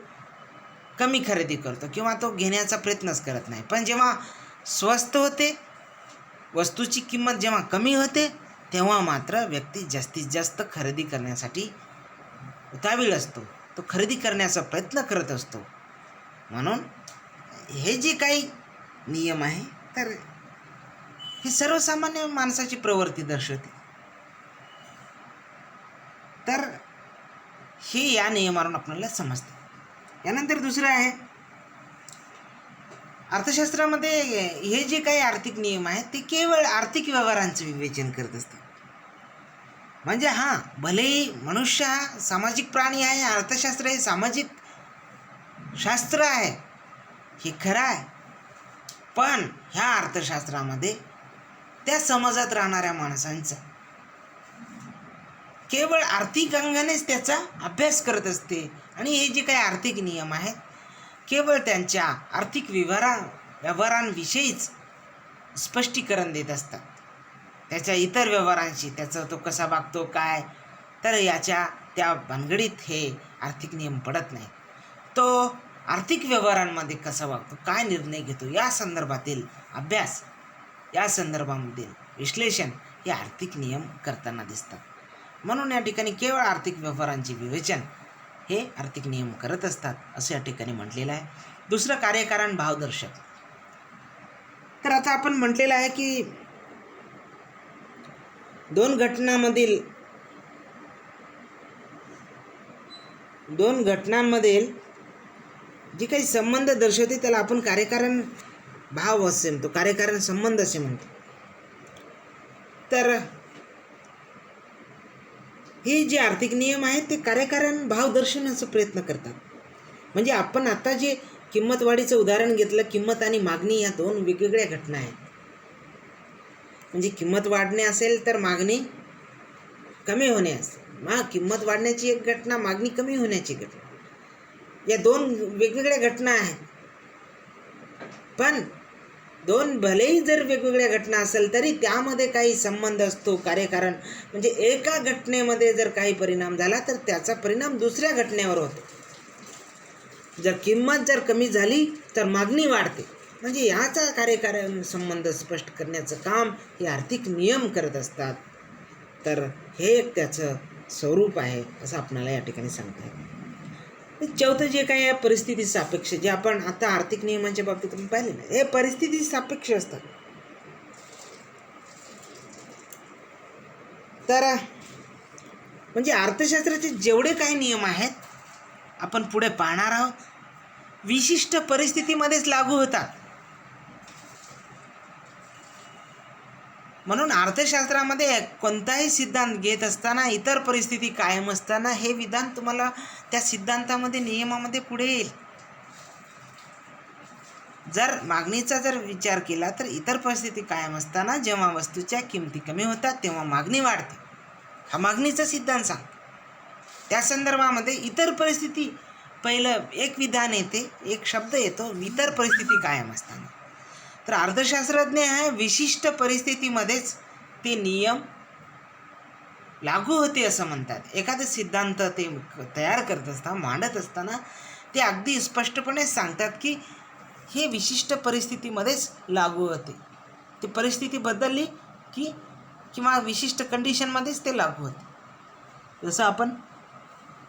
कमी खरेदी करतो किंवा तो घेण्याचा प्रयत्नच करत नाही. पण जेव्हा स्वस्त होते, वस्तूची किंमत जेव्हा कमी होते तेव्हा मात्र व्यक्ती जास्तीत जास्त खरेदी करण्यासाठी उतावीळ असतो, तो खरेदी करण्याचा प्रयत्न करत असतो. म्हणून हे जे काही नियम आहे तर हे सर्वसामान्य माणसाची प्रवृत्ती दर्शवते. तर हे या नियमावरून आपल्याला समजते. यानंतर दुसरं आहे अर्थशास्त्रामध्ये हे जे काही आर्थिक नियम आहेत ते केवळ आर्थिक व्यवहारांचं विवेचन करत असतात. म्हणजे भलेही मनुष्य हा सामाजिक प्राणी आहे, अर्थशास्त्र हे सामाजिक शास्त्र आहे, हे खरं आहे. पण ह्या अर्थशास्त्रामध्ये त्या समाजात राहणाऱ्या माणसांचा केवळ आर्थिक अंगानेच त्याचा अभ्यास करत असते. आणि हे जे काही आर्थिक नियम आहेत केवळ त्यांच्या आर्थिक व्यवहारांविषयीच स्पष्टीकरण देत असतात. त्याच्या इतर व्यवहारांशी त्याचा तो कसा वागतो काय, तर त्या भानगडीत हे आर्थिक नियम पडत नाही. तो आर्थिक व्यवहारांमध्ये कसा वागतो, काय निर्णय घेतो, या संदर्भातील अभ्यास, या संदर्भामधील विश्लेषण हे आर्थिक नियम करताना दिसतात. म्हणून या ठिकाणी केवळ आर्थिक व्यवहारांचे विवेचन हे आर्थिक नियम करत असतात असं या ठिकाणी म्हटलेलं आहे. दुसरं कार्यकारण भावदर्शक. तर आता आपण म्हटलेलं आहे की दोन घटनांमधील जे काही संबंध दर्शवते त्याला आपण कार्यकारण भाव असे म्हणतो, कार्यकारण संबंध असे म्हणतो. तर हे जे आर्थिक नियम आहेत ते कार्यकारण भाव दर्शवण्याचा प्रयत्न करतात. म्हणजे आपण आता जे किंमतवाढीचं उदाहरण घेतलं, किंमत आणि मागणी या दोन वेगवेगळ्या घटना आहेत. म्हणजे किंमत वाढणे असेल तर मागणी कमी होणे असेल, किंमत वाढण्याची एक घटना, मागणी कमी होण्याची घटना, या दोन वेगवेगळ्या घटना आहेत. पण दोन भलेही जर वेगवेगळ्या घटना असेल तरी त्यामध्ये काही संबंध असतो. कार्यकारण म्हणजे एका घटनेमध्ये जर काही परिणाम झाला तर त्याचा परिणाम दुसऱ्या घटनेवर होतो. जर किंमत कमी झाली तर मागणी वाढते. म्हणजे याचा कार्यकारण संबंध स्पष्ट करण्याचं काम हे आर्थिक नियम करत असतात. तर हे एक त्याचं स्वरूप आहे असं आपल्याला या ठिकाणी सांगता येईल. चौथं जे काही आहे परिस्थिती सापेक्ष, जे आपण आता आर्थिक नियमांच्या बाबतीत आपण पाहिले नाही, हे परिस्थिती सापेक्ष असतात. तर म्हणजे अर्थशास्त्राचे जेवढे काही नियम आहेत आपण पुढे पाहणार आहोत, विशिष्ट परिस्थितीमध्येच लागू होतात. म्हणून अर्थशास्त्रामध्ये कोणताही सिद्धांत घेत असताना इतर परिस्थिती कायम असताना हे विधान तुम्हाला त्या सिद्धांतामध्ये, नियमामध्ये पुढे येईल. जर मागणीचा विचार केला तर इतर परिस्थिती कायम असताना जेव्हा वस्तूच्या किमती कमी होतात तेव्हा मागणी वाढते, हा मागणीचा सिद्धांत सांगतो. त्या संदर्भामध्ये इतर परिस्थिती, पहिलं एक विधान येते, एक शब्द येतो, इतर परिस्थिती कायम असताना. तर अर्थशास्त्रज्ञ हे विशिष्ट परिस्थितीमध्येच ते नियम लागू होते असं म्हणतात. एखादे सिद्धांत ते तयार करत असताना, मांडत असताना ते अगदी स्पष्टपणे सांगतात की हे विशिष्ट परिस्थितीमध्येच लागू होते. ती परिस्थिती बदलली की किंवा विशिष्ट कंडिशनमध्येच ते लागू होते. जसं आपण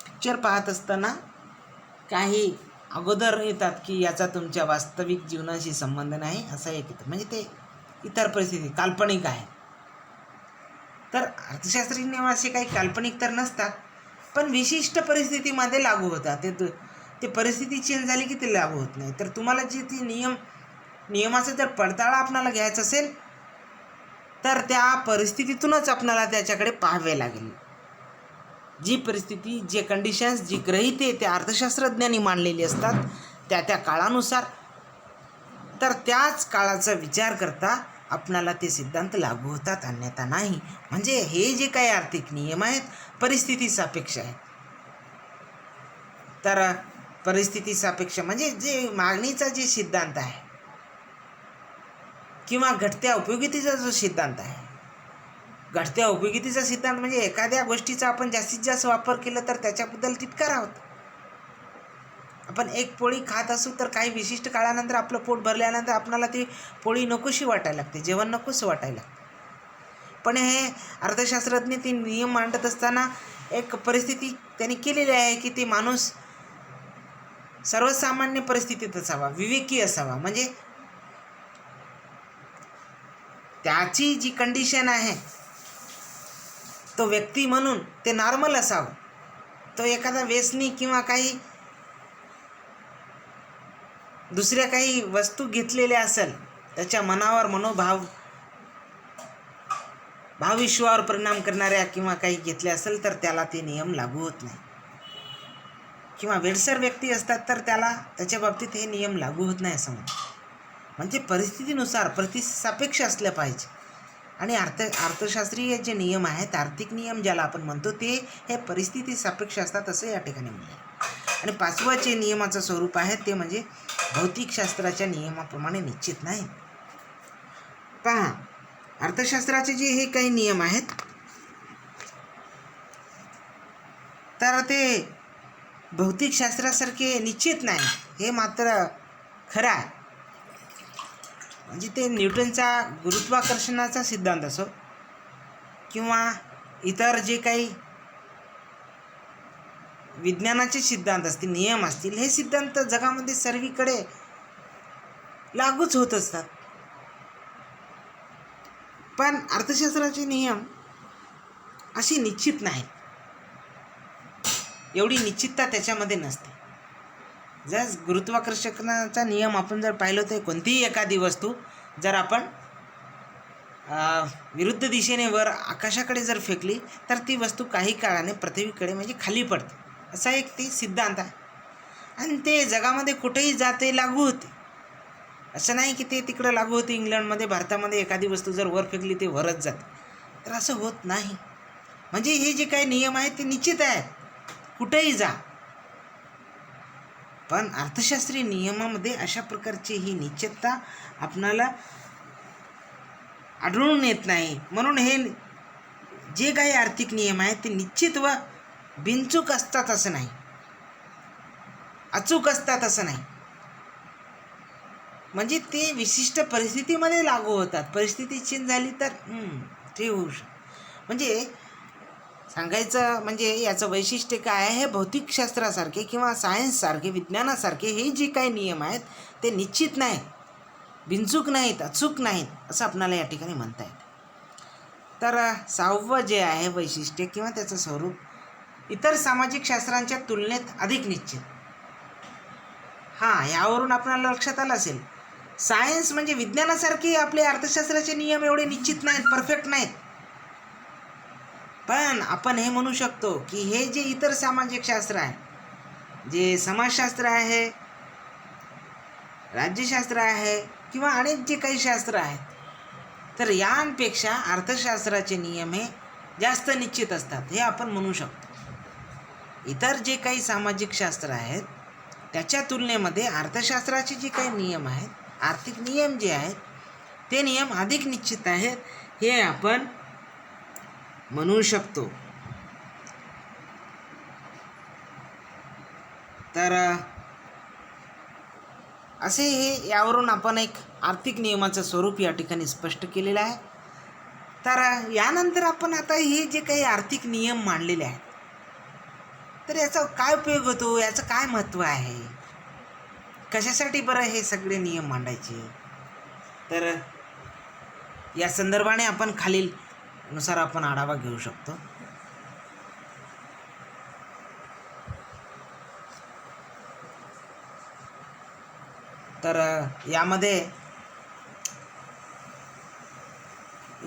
पिक्चर पाहत असताना काही अगोदर येतात की याचा तुमच्या वास्तविक जीवनाशी संबंध नाही असं एक येतं, म्हणजे ते इतर परिस्थिती काल्पनिक आहे. तर अर्थशास्त्रीय नियम असे काही काल्पनिक तर नसतात, पण विशिष्ट परिस्थितीमध्ये लागू होतात. ते परिस्थिती चेंज झाली की ते लागू होत नाही. तर तुम्हाला जी ती नियमाचा जर पडताळा आपल्याला घ्यायचा असेल तर त्या परिस्थितीतूनच आपल्याला त्याच्याकडे पाहावे लागेल. जी परिस्थिती, जे कंडिशन्स, जी गृहीते त्या अर्थशास्त्रज्ञांनी मांडलेली असतात त्या काळानुसार, तर त्याच काळाचा विचार करता आपणाला ते सिद्धांत लागू होतात, अन्यथा नाही. म्हणजे हे जे काही आर्थिक नियम आहेत परिस्थिती सापेक्ष आहेत. तर परिस्थिती सापेक्ष म्हणजे जे मागणीचा जे सिद्धांत आहे किंवा घटत्या उपयोगितेचा जो सिद्धांत आहे, घटत्या उपयोगितेचा सिद्धांत म्हणजे एखाद्या गोष्टीचा आपण जास्तीत जास्त वापर केला तर त्याच्याबद्दल तितकारा होता. आपण एक पोळी खात असू तर काही विशिष्ट काळानंतर आपलं पोट भरल्यानंतर आपल्याला ती पोळी नकोशी वाटायला लागते, जेवण नकोसं वाटायला लागते. पण हे अर्थशास्त्रज्ञ ते नियम मांडत असताना एक परिस्थिती त्यांनी केलेली आहे की ते माणूस सर्वसामान्य परिस्थितीत असावा, विवेकी असावा. म्हणजे त्याची जी कंडिशन आहे तो व्यक्ती म्हणून ते नॉर्मल असावं. तो एखादा व्यसनी किंवा काही दुसऱ्या काही वस्तू घेतलेल्या असेल, त्याच्या मनावर भावविश्वावर परिणाम करणाऱ्या किंवा काही घेतल्या असेल तर त्याला ते नियम लागू होत नाही. किंवा वेडसर व्यक्ती असतात तर त्याच्या बाबतीत हे नियम लागू होत नाही असं म्हणजे परिस्थितीनुसार सापेक्ष असल्या पाहिजे. आणि अर्थशास्त्रीय जे नियम आहेत, आर्थिक नियम ज्याला आपण म्हणतो, ते हे परिस्थिती सापेक्ष असतात असं या ठिकाणी म्हणलं. आणि 5वं जे नियमाचं स्वरूप आहे ते म्हणजे भौतिकशास्त्राच्या नियमाप्रमाणे निश्चित नाही. पहा, अर्थशास्त्राचे जे हे काही नियम आहेत तर ते भौतिकशास्त्रासारखे निश्चित नाही, हे मात्र खरं आहे. म्हणजे ते न्यूटनचा गुरुत्वाकर्षणाचा सिद्धांत असो किंवा इतर जे काही विज्ञानाचे सिद्धांत असतील, नियम असतील, हे सिद्धांत जगामध्ये सर्वीकडे लागूच होत असतात. पण अर्थशास्त्राचे नियम अशी निश्चित नाहीत, एवढी निश्चितता त्याच्यामध्ये नसते. जर गुरुत्वाकर्षणाचा नियम आपण जर पाहिलं तर कोणतीही एखादी वस्तू जर आपण विरुद्ध दिशेने वर आकाशाकडे जर फेकली तर ती वस्तू काही काळाने पृथ्वीकडे म्हणजे खाली पडते, असा एक ते सिद्धांत आहे. आणि ते जगामध्ये कुठेही जाते, लागू होते. असं नाही की ते तिकडं लागू होते इंग्लंडमध्ये, भारतामध्ये एखादी वस्तू जर वर फेकली ते वरच जाते, तर असं होत नाही. म्हणजे हे जे काही नियम आहेत ते निश्चित आहेत, कुठेही जा. पण अर्थशास्त्रीय नियमामध्ये अशा प्रकारची ही निश्चितता आपणाला आढळून येत नाही. म्हणून हे जे काही आर्थिक नियम आहेत ते निश्चित व बिनचूक असतात असं नाही, अचूक असतात असं नाही. म्हणजे ते विशिष्ट परिस्थितीमध्ये लागू होतात. परिस्थिती चेंज झाली तर ते होऊ शकतं. म्हणजे सांगायचं म्हणजे याचं वैशिष्ट्य काय आहे, हे भौतिकशास्त्रासारखे किंवा सायन्ससारखे, विज्ञानासारखे हे जे काही नियम आहेत ते निश्चित नाहीत, बिनचूक नाहीत, अचूक नाहीत असं आपणाला या ठिकाणी म्हणता येतं. तर 6वं जे आहे वैशिष्ट्य किंवा त्याचं स्वरूप, इतर सामाजिक शास्त्रांच्या तुलनेत अधिक निश्चित. यावरून आपल्याला लक्षात आलं असेल, सायन्स म्हणजे विज्ञानासारखे आपले अर्थशास्त्राचे नियम एवढे निश्चित नाहीत, परफेक्ट नाहीत. पण आपण हे म्हणू शकतो की हे जे इतर सामाजिक शास्त्र आहे, जे समाजशास्त्र आहे, राज्यशास्त्र आहे किंवा अनेक जे काही शास्त्र आहेत, तर यांपेक्षा अर्थशास्त्राचे नियम हे जास्त निश्चित असतात, हे आपण म्हणू शकतो. इतर जे काही सामाजिक शास्त्र आहेत त्याच्या तुलनेमध्ये अर्थशास्त्राचे जे काही नियम आहेत, आर्थिक नियम जे आहेत ते नियम अधिक निश्चित आहेत, हे आपण म्हणू शकतो. तर असे हे यावरून आपण एक आर्थिक नियमाचं स्वरूप या ठिकाणी स्पष्ट केलेलं आहे. तर यानंतर आपण आता हे जे काही आर्थिक नियम मांडलेले आहेत तर याचा काय उपयोग होतो, याचं काय महत्त्व आहे, कशासाठी बरं हे सगळे नियम मांडायचे, तर या संदर्भाने आपण खालील नुसार आपण आढावा घेऊ शकतो. तर यामध्ये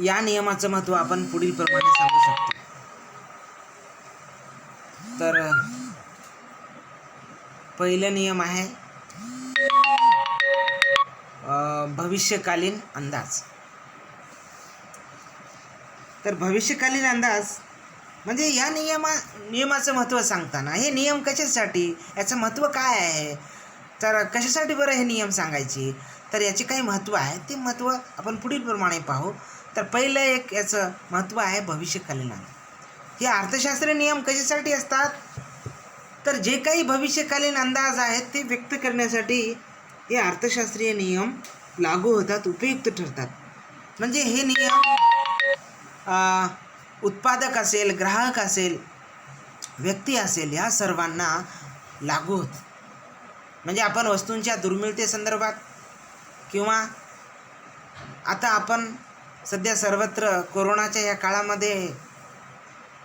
या नियमाचं महत्त्व आपण पुढील प्रमाणे सांगू शकतो. तर पहिला नियम आहे भविष्यकालीन अंदाज. तर भविष्यकालीन अंदाज म्हणजे या नियमाचं महत्त्व सांगताना, हे नियम कशासाठी, याचं महत्त्व काय आहे, तर कशासाठी बरं हे नियम सांगायचे, तर याचे काही महत्त्व आहे. ते महत्त्व आपण पुढील प्रमाणे पाहू. तर पहिलं एक याचं महत्त्व आहे भविष्यकालीन अंदाज. हे अर्थशास्त्रीय नियम कशासाठी असतात, तर जे काही भविष्यकालीन अंदाज आहेत ते व्यक्त करण्यासाठी हे अर्थशास्त्रीय नियम लागू होतात, उपयुक्त ठरतात. म्हणजे हे नियम उत्पादक असेल, ग्राहक असेल, व्यक्ती असेल, या सर्वांना लागू होतं. म्हणजे आपण वस्तूंच्या दुर्मिळतेसंदर्भात किंवा आता आपण सध्या सर्वत्र कोरोनाच्या या काळामध्ये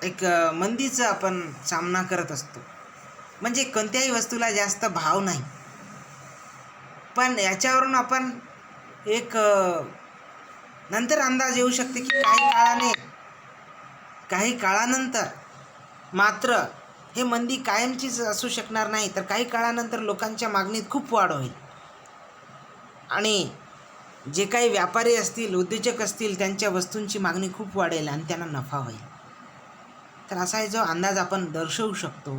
एक मंदीचा आपण सामना करत असतो. म्हणजे कोणत्याही वस्तूला जास्त भाव नाही, पण याच्यावरून आपण एक नंतर अंदाज येऊ शकते की काही काळानंतर मात्र हे मंदी कायमचीच असू शकणार नाही, तर काही काळानंतर लोकांच्या मागणीत खूप वाढ होईल आणि जे काही व्यापारी असतील, उद्योजक असतील, त्यांच्या वस्तूंची मागणी खूप वाढेल आणि त्यांना नफा होईल. तर असा जो अंदाज आपण दर्शवू शकतो,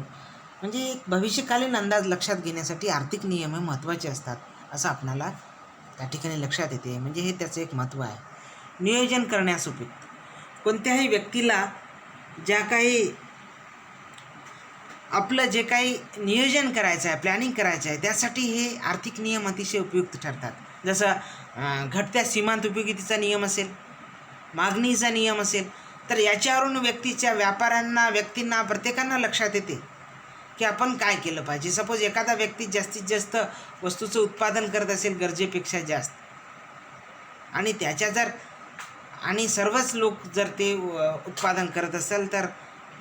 म्हणजे एक भविष्यकालीन अंदाज लक्षात घेण्यासाठी आर्थिक नियम हे महत्त्वाचे असतात असं आपल्याला त्या ठिकाणी लक्षात येते. म्हणजे हे त्याचं एक महत्त्व आहे. नियोजन करण्यास उपयुक्त. कोणत्याही व्यक्तीला आपलं जे काही नियोजन करायचं आहे, प्लॅनिंग करायचं आहे, त्यासाठी हे आर्थिक नियम अतिशय उपयुक्त ठरतात. जसं घटत्या सीमांत उपयोगितेचा नियम असेल, मागणीचा नियम असेल, तर याच्यावरून व्यक्तींना प्रत्येकांना लक्षात येते की आपण काय केलं पाहिजे. सपोज एखादा व्यक्ती जास्तीत जास्त वस्तूचं उत्पादन करत असेल गरजेपेक्षा जास्त, आणि सर्वच लोक जर ते उत्पादन करत असेल, तर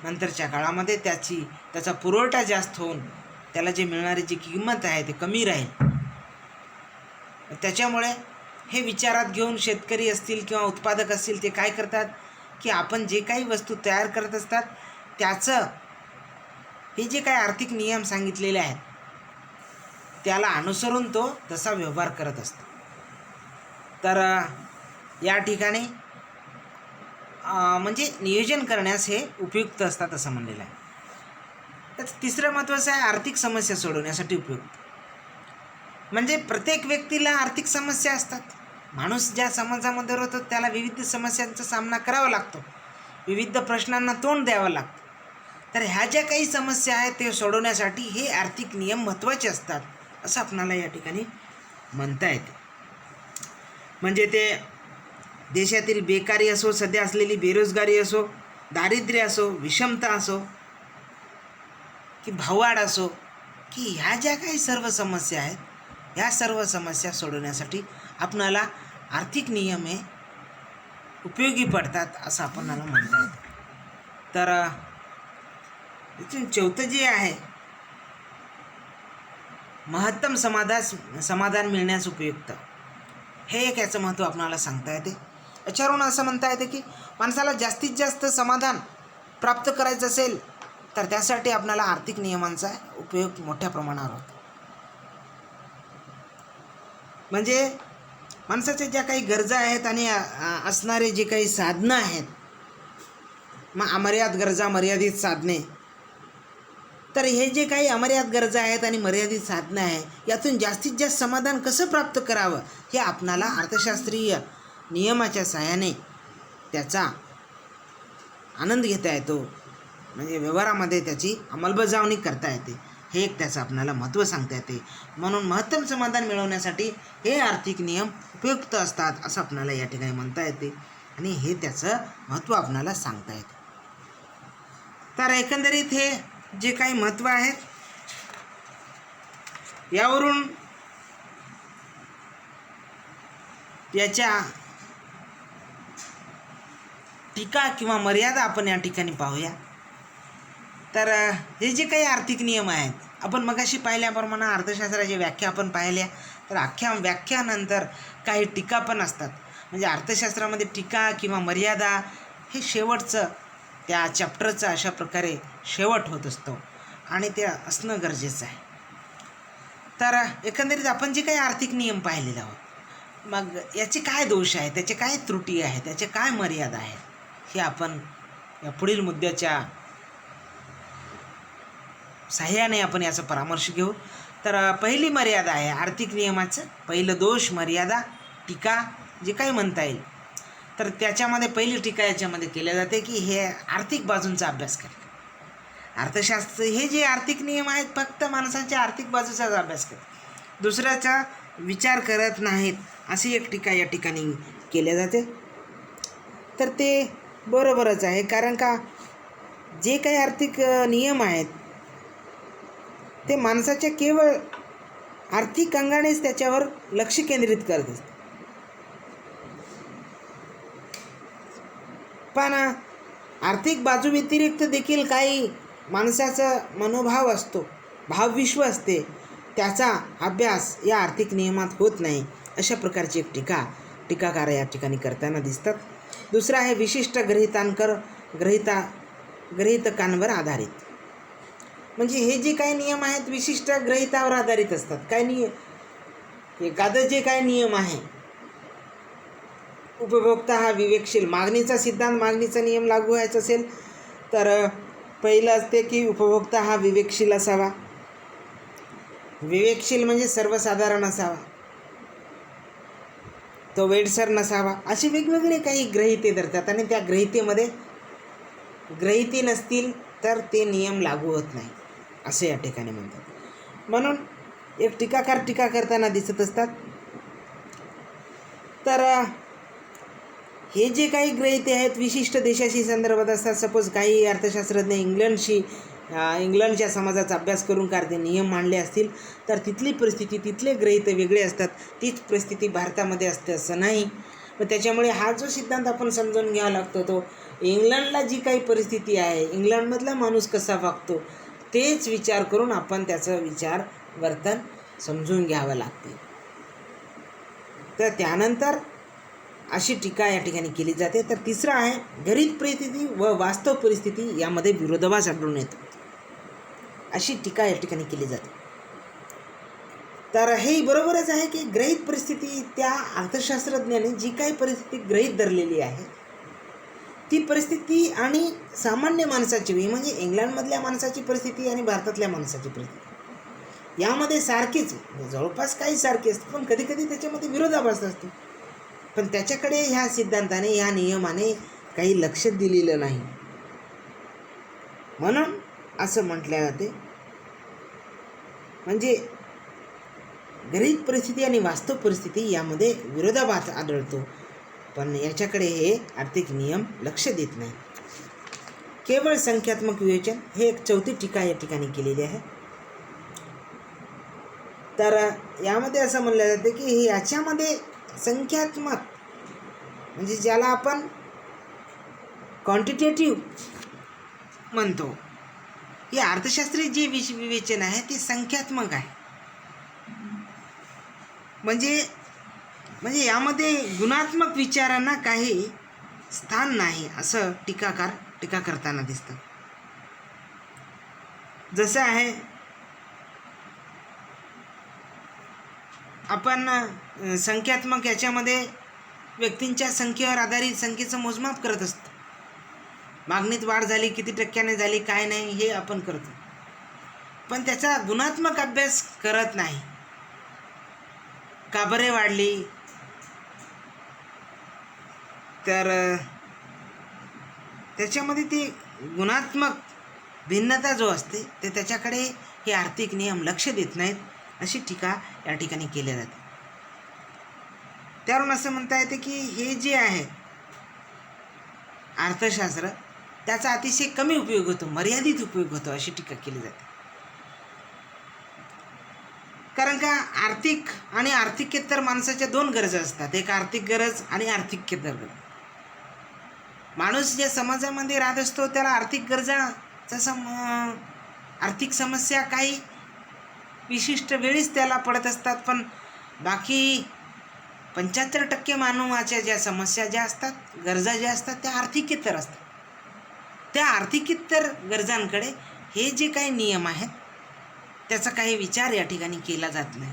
नंतरच्या काळामध्ये त्याचा पुरवठा जास्त होऊन त्याला जे मिळणारी जी किंमत आहे ते कमी राहील. त्याच्यामुळे हे विचारात घेऊन शेतकरी असतील किंवा उत्पादक असतील, ते काय करतात की आपण जे काही वस्तू तयार करत असतात त्याचं हे जे काही आर्थिक नियम सांगितलेले आहेत त्याला अनुसरून तो तसा व्यवहार करत असतो. तर या ठिकाणी म्हणजे नियोजन करण्यास हे उपयुक्त असतात असं म्हणलेलं आहे. तर तिसरं महत्त्वाचं आहे आर्थिक समस्या सोडवण्यासाठी उपयुक्त. म्हणजे प्रत्येक व्यक्तीला आर्थिक समस्या असतात. माणूस ज्या समाजामध्ये राहतो त्याला विविध समस्यांचा सामना करावा लागतो, विविध प्रश्नांना तोंड द्यावं लागतं. तर ह्या ज्या काही समस्या आहेत ते सोडवण्यासाठी हे आर्थिक नियम महत्त्वाचे असतात असं आपणाला या ठिकाणी म्हणता येते. म्हणजे ते देशातील बेकारी असो, सध्या असलेली बेरोजगारी असो, दारिद्र्य असो, विषमता असो की भाववाढ असो, की ह्या ज्या काही सर्व समस्या आहेत, ह्या सर्व समस्या सोडवण्यासाठी आपणाला आर्थिक नियम हे उपयोगी पडतात असं आपणाला म्हणता येतं. तर इथून चौथं जे आहे महत्तम समाधान मिळण्यास उपयुक्त, हे एक याचं महत्त्व आपणाला सांगता येते. याच्यावरून असं म्हणता येते की माणसाला जास्तीत जास्त समाधान प्राप्त करायचं असेल तर त्यासाठी आपल्याला आर्थिक नियमांचा उपयोग मोठ्या प्रमाणावर होतो. म्हणजे माणसाच्या ज्या काही गरजा आहेत आणि असणारे जे काही साधनं आहेत, मग अमर्याद गरजा, मर्यादित साधने, तर हे जे काही अमर्याद गरजा आहेत आणि मर्यादित साधनं आहे, यातून जास्तीत जास्त समाधान कसं प्राप्त करावं हे आपणाला अर्थशास्त्रीय नियमाच्या सहाय्याने त्याचा आनंद घेता येतो. म्हणजे व्यवहारामध्ये त्याची अंमलबजावणी करता येते. हे एक त्याचं आपल्याला महत्त्व सांगता येते. म्हणून महत्तम समाधान मिळवण्यासाठी हे आर्थिक नियम उपयुक्त असतात असं आपल्याला या ठिकाणी म्हणता येते आणि हे त्याचं महत्त्व आपल्याला सांगता येते. तर एकंदरीत हे जे काही महत्त्व आहेत यावरून याच्या टीका किंवा मर्यादा आपण या ठिकाणी पाहूया. तर हे जे काही आर्थिक नियम आहेत, आपण मगाशी पाहिल्याप्रमाणे अर्थशास्त्राची व्याख्या आपण पाहिल्या, तर अख्ख्या व्याख्यानंतर काही टीका पण असतात. म्हणजे अर्थशास्त्रामध्ये टीका किंवा मर्यादा हे शेवटचं त्या चॅप्टरचा अशा प्रकारे शेवट होत असतो आणि ते असणं गरजेचं आहे. तर एकंदरीत आपण जे काही आर्थिक नियम पाहिलेले आहोत, मग याचे काय दोष आहेत, त्याचे काय त्रुटी आहेत, त्याचे काय मर्यादा आहेत, हे आपण या पुढील मुद्द्याच्या सहाय्याने आपण याचा परामर्श घेऊ. तर पहिली मर्यादा आहे आर्थिक नियमाचं, पहिलं दोष, मर्यादा, टीका जे काही म्हणता येईल. तर त्याच्यामध्ये पहिली टीका याच्यामध्ये केल्या जाते की हे आर्थिक बाजूंचा अभ्यास करते. अर्थशास्त्र हे जे आर्थिक नियम आहेत फक्त माणसाच्या आर्थिक बाजूचाच अभ्यास करते, दुसऱ्याचा विचार करत नाहीत, अशी एक टीका या ठिकाणी केल्या जाते. तर ते बरोबरच आहे, कारण का जे काही आर्थिक नियम आहेत ते माणसाच्या केवळ आर्थिक अंगानेच त्याच्यावर लक्ष केंद्रित करत असतात. पण आर्थिक बाजू व्यतिरिक्त देखील काही माणसाचा मनोभाव असतो, भावविश्व असते, त्याचा अभ्यास या आर्थिक नियमात होत नाही, अशा प्रकारची एक टीकाकार या ठिकाणी करताना दिसतात. दुसरा आहे विशिष्ट गृहितकांवर आधारित. म्हणजे हे जे काही नियम आहेत विशिष्ट गृहितावर आधारित असतात. एखादं जे काही नियम आहे, उपभोक्ता हा विवेकशील, मागणीचा सिद्धांत, मागणीचा नियम लागू व्हायचा असेल तर पहिलं असते की उपभोक्ता हा विवेकशील असावा. विवेकशील म्हणजे सर्वसाधारण असावा, तो वेडसर नसावा, असे वेगवेगळे काही गृहीते धरतात. आणि त्या गृहीतेमध्ये गृहीते नसतील तर ते नियम लागू होत नाही, असे या ठिकाणी म्हणतात. म्हणून एक टीका करताना दिसत असतात. तर हे जे काही गृहीते आहेत विशिष्ट देशाशी संदर्भात असतात. सपोज काही अर्थशास्त्रज्ञ इंग्लंडच्या समाजाचा अभ्यास करून काढते नियम मांडले असतील तर तिथली परिस्थिती, तिथले गृहीते वेगळे असतात. तीच परिस्थिती भारतामध्ये असते असं नाही. मग त्याच्यामुळे हा जो सिद्धांत आपण समजून घ्यावा लागतो, तो इंग्लंडला जी काही परिस्थिती आहे, इंग्लंडमधला माणूस कसा वागतो, तेच विचार करून आपण त्याचं वर्तन समजून घ्यावं लागते. तर त्यानंतर अशी टीका या ठिकाणी केली जाते. तर तिसरं आहे गृहीत परिस्थिती व वास्तव परिस्थिती यामध्ये विरोधाभास आढळून येतो, अशी टीका या ठिकाणी केली जाते. तर हे बरोबरच आहे की गृहीत परिस्थिती, त्या अर्थशास्त्रज्ञाने जी काही परिस्थिती गृहीत धरलेली आहे ती परिस्थिती आणि सामान्य माणसाची, म्हणजे इंग्लंडमधल्या माणसाची परिस्थिती आणि भारतातल्या माणसाची परिस्थिती यामध्ये सारखीच, जवळपास काही सारखी असते, पण कधीकधी त्याच्यामध्ये विरोधाभास असतो. पण त्याच्याकडे ह्या सिद्धांताने, ह्या नियमाने काही लक्ष दिलेलं नाही. म्हणून असं म्हटलं जाते, म्हणजे गृहीत परिस्थिती आणि वास्तव परिस्थिती यामध्ये विरोधाभास आढळतो, पण याच्याकडे हे आर्थिक नियम लक्ष देत नाही. केवळ संख्यात्मक विवेचन, हे एक चौथी टीका या ठिकाणी केलेली आहे. तर यामध्ये असं म्हणलं जातं की याच्यामध्ये संख्यात्मक, म्हणजे ज्याला आपण क्वांटिटेटिव्ह म्हणतो, हे अर्थशास्त्रीय जे विवेचन आहे ते संख्यात्मक आहे. म्हणजे यामध्ये गुणात्मक विचारांना काही स्थान नाही, असं टीका करताना दिसतं. जसं आहे आपण संख्यात्मक याच्यामध्ये व्यक्तींच्या संख्येवर आधारित संख्येचं मोजमाप करत असतो. मागणीत वाढ झाली, किती टक्क्याने झाली, काय नाही, हे आपण करतो, पण त्याचा गुणात्मक अभ्यास करत नाही. का बरे वाढली, तर त्याच्यामध्ये ती गुणात्मक भिन्नता जो असते ते त्याच्याकडे हे आर्थिक नियम लक्ष देत नाहीत, अशी टीका या ठिकाणी केली जाते. त्यावरून असं म्हणता येते की हे जे आहे अर्थशास्त्र, त्याचा अतिशय कमी उपयोग होतो, मर्यादित उपयोग होतो, अशी टीका केली जाते. कारण का आर्थिक आणि आर्थिकेतर माणसाच्या दोन गरजा असतात, एक आर्थिक गरज आणि आर्थिकेतर गरज. माणूस ज्या समाजामध्ये राहत असतो त्याला आर्थिक गरजाचा आर्थिक समस्या काही विशिष्ट वेळीच त्याला पडत असतात, पण बाकी 75% मानवाच्या ज्या समस्या ज्या असतात, गरजा ज्या असतात, त्या आर्थिकेतर असतात. त्या आर्थिकेतर गरजांकडे हे जे काही नियम आहेत त्याचा काही विचार या ठिकाणी केला जात नाही.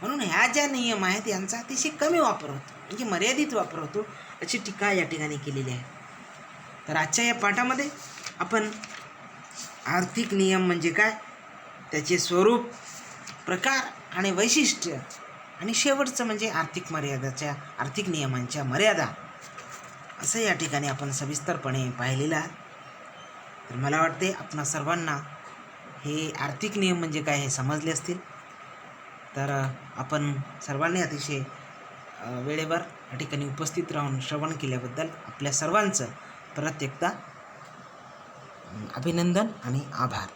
म्हणून ह्या ज्या नियम आहेत यांचा अतिशय कमी वापर होतो, म्हणजे मर्यादित वापर होतो, अशी टीका या ठिकाणी केलेली आहे. तर आजच्या या पाठामध्ये आपण आर्थिक नियम म्हणजे काय, त्याचे स्वरूप, प्रकार आणि वैशिष्ट्य, आणि शेवटचं म्हणजे आर्थिक नियमांच्या मर्यादा, असं या ठिकाणी आपण सविस्तरपणे पाहिलेलं आहे. तर मला वाटते आपणा सर्वांना हे आर्थिक नियम म्हणजे काय हे समजले असतील. तर आपण सर्वांनी अतिशय वेळेवर या ठिकाणी उपस्थित राहून श्रवण केल्याबद्दल आपल्या सर्वांचं परत एकदा अभिनंदन आणि आभार.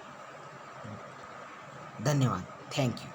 धन्यवाद. थँक्यू.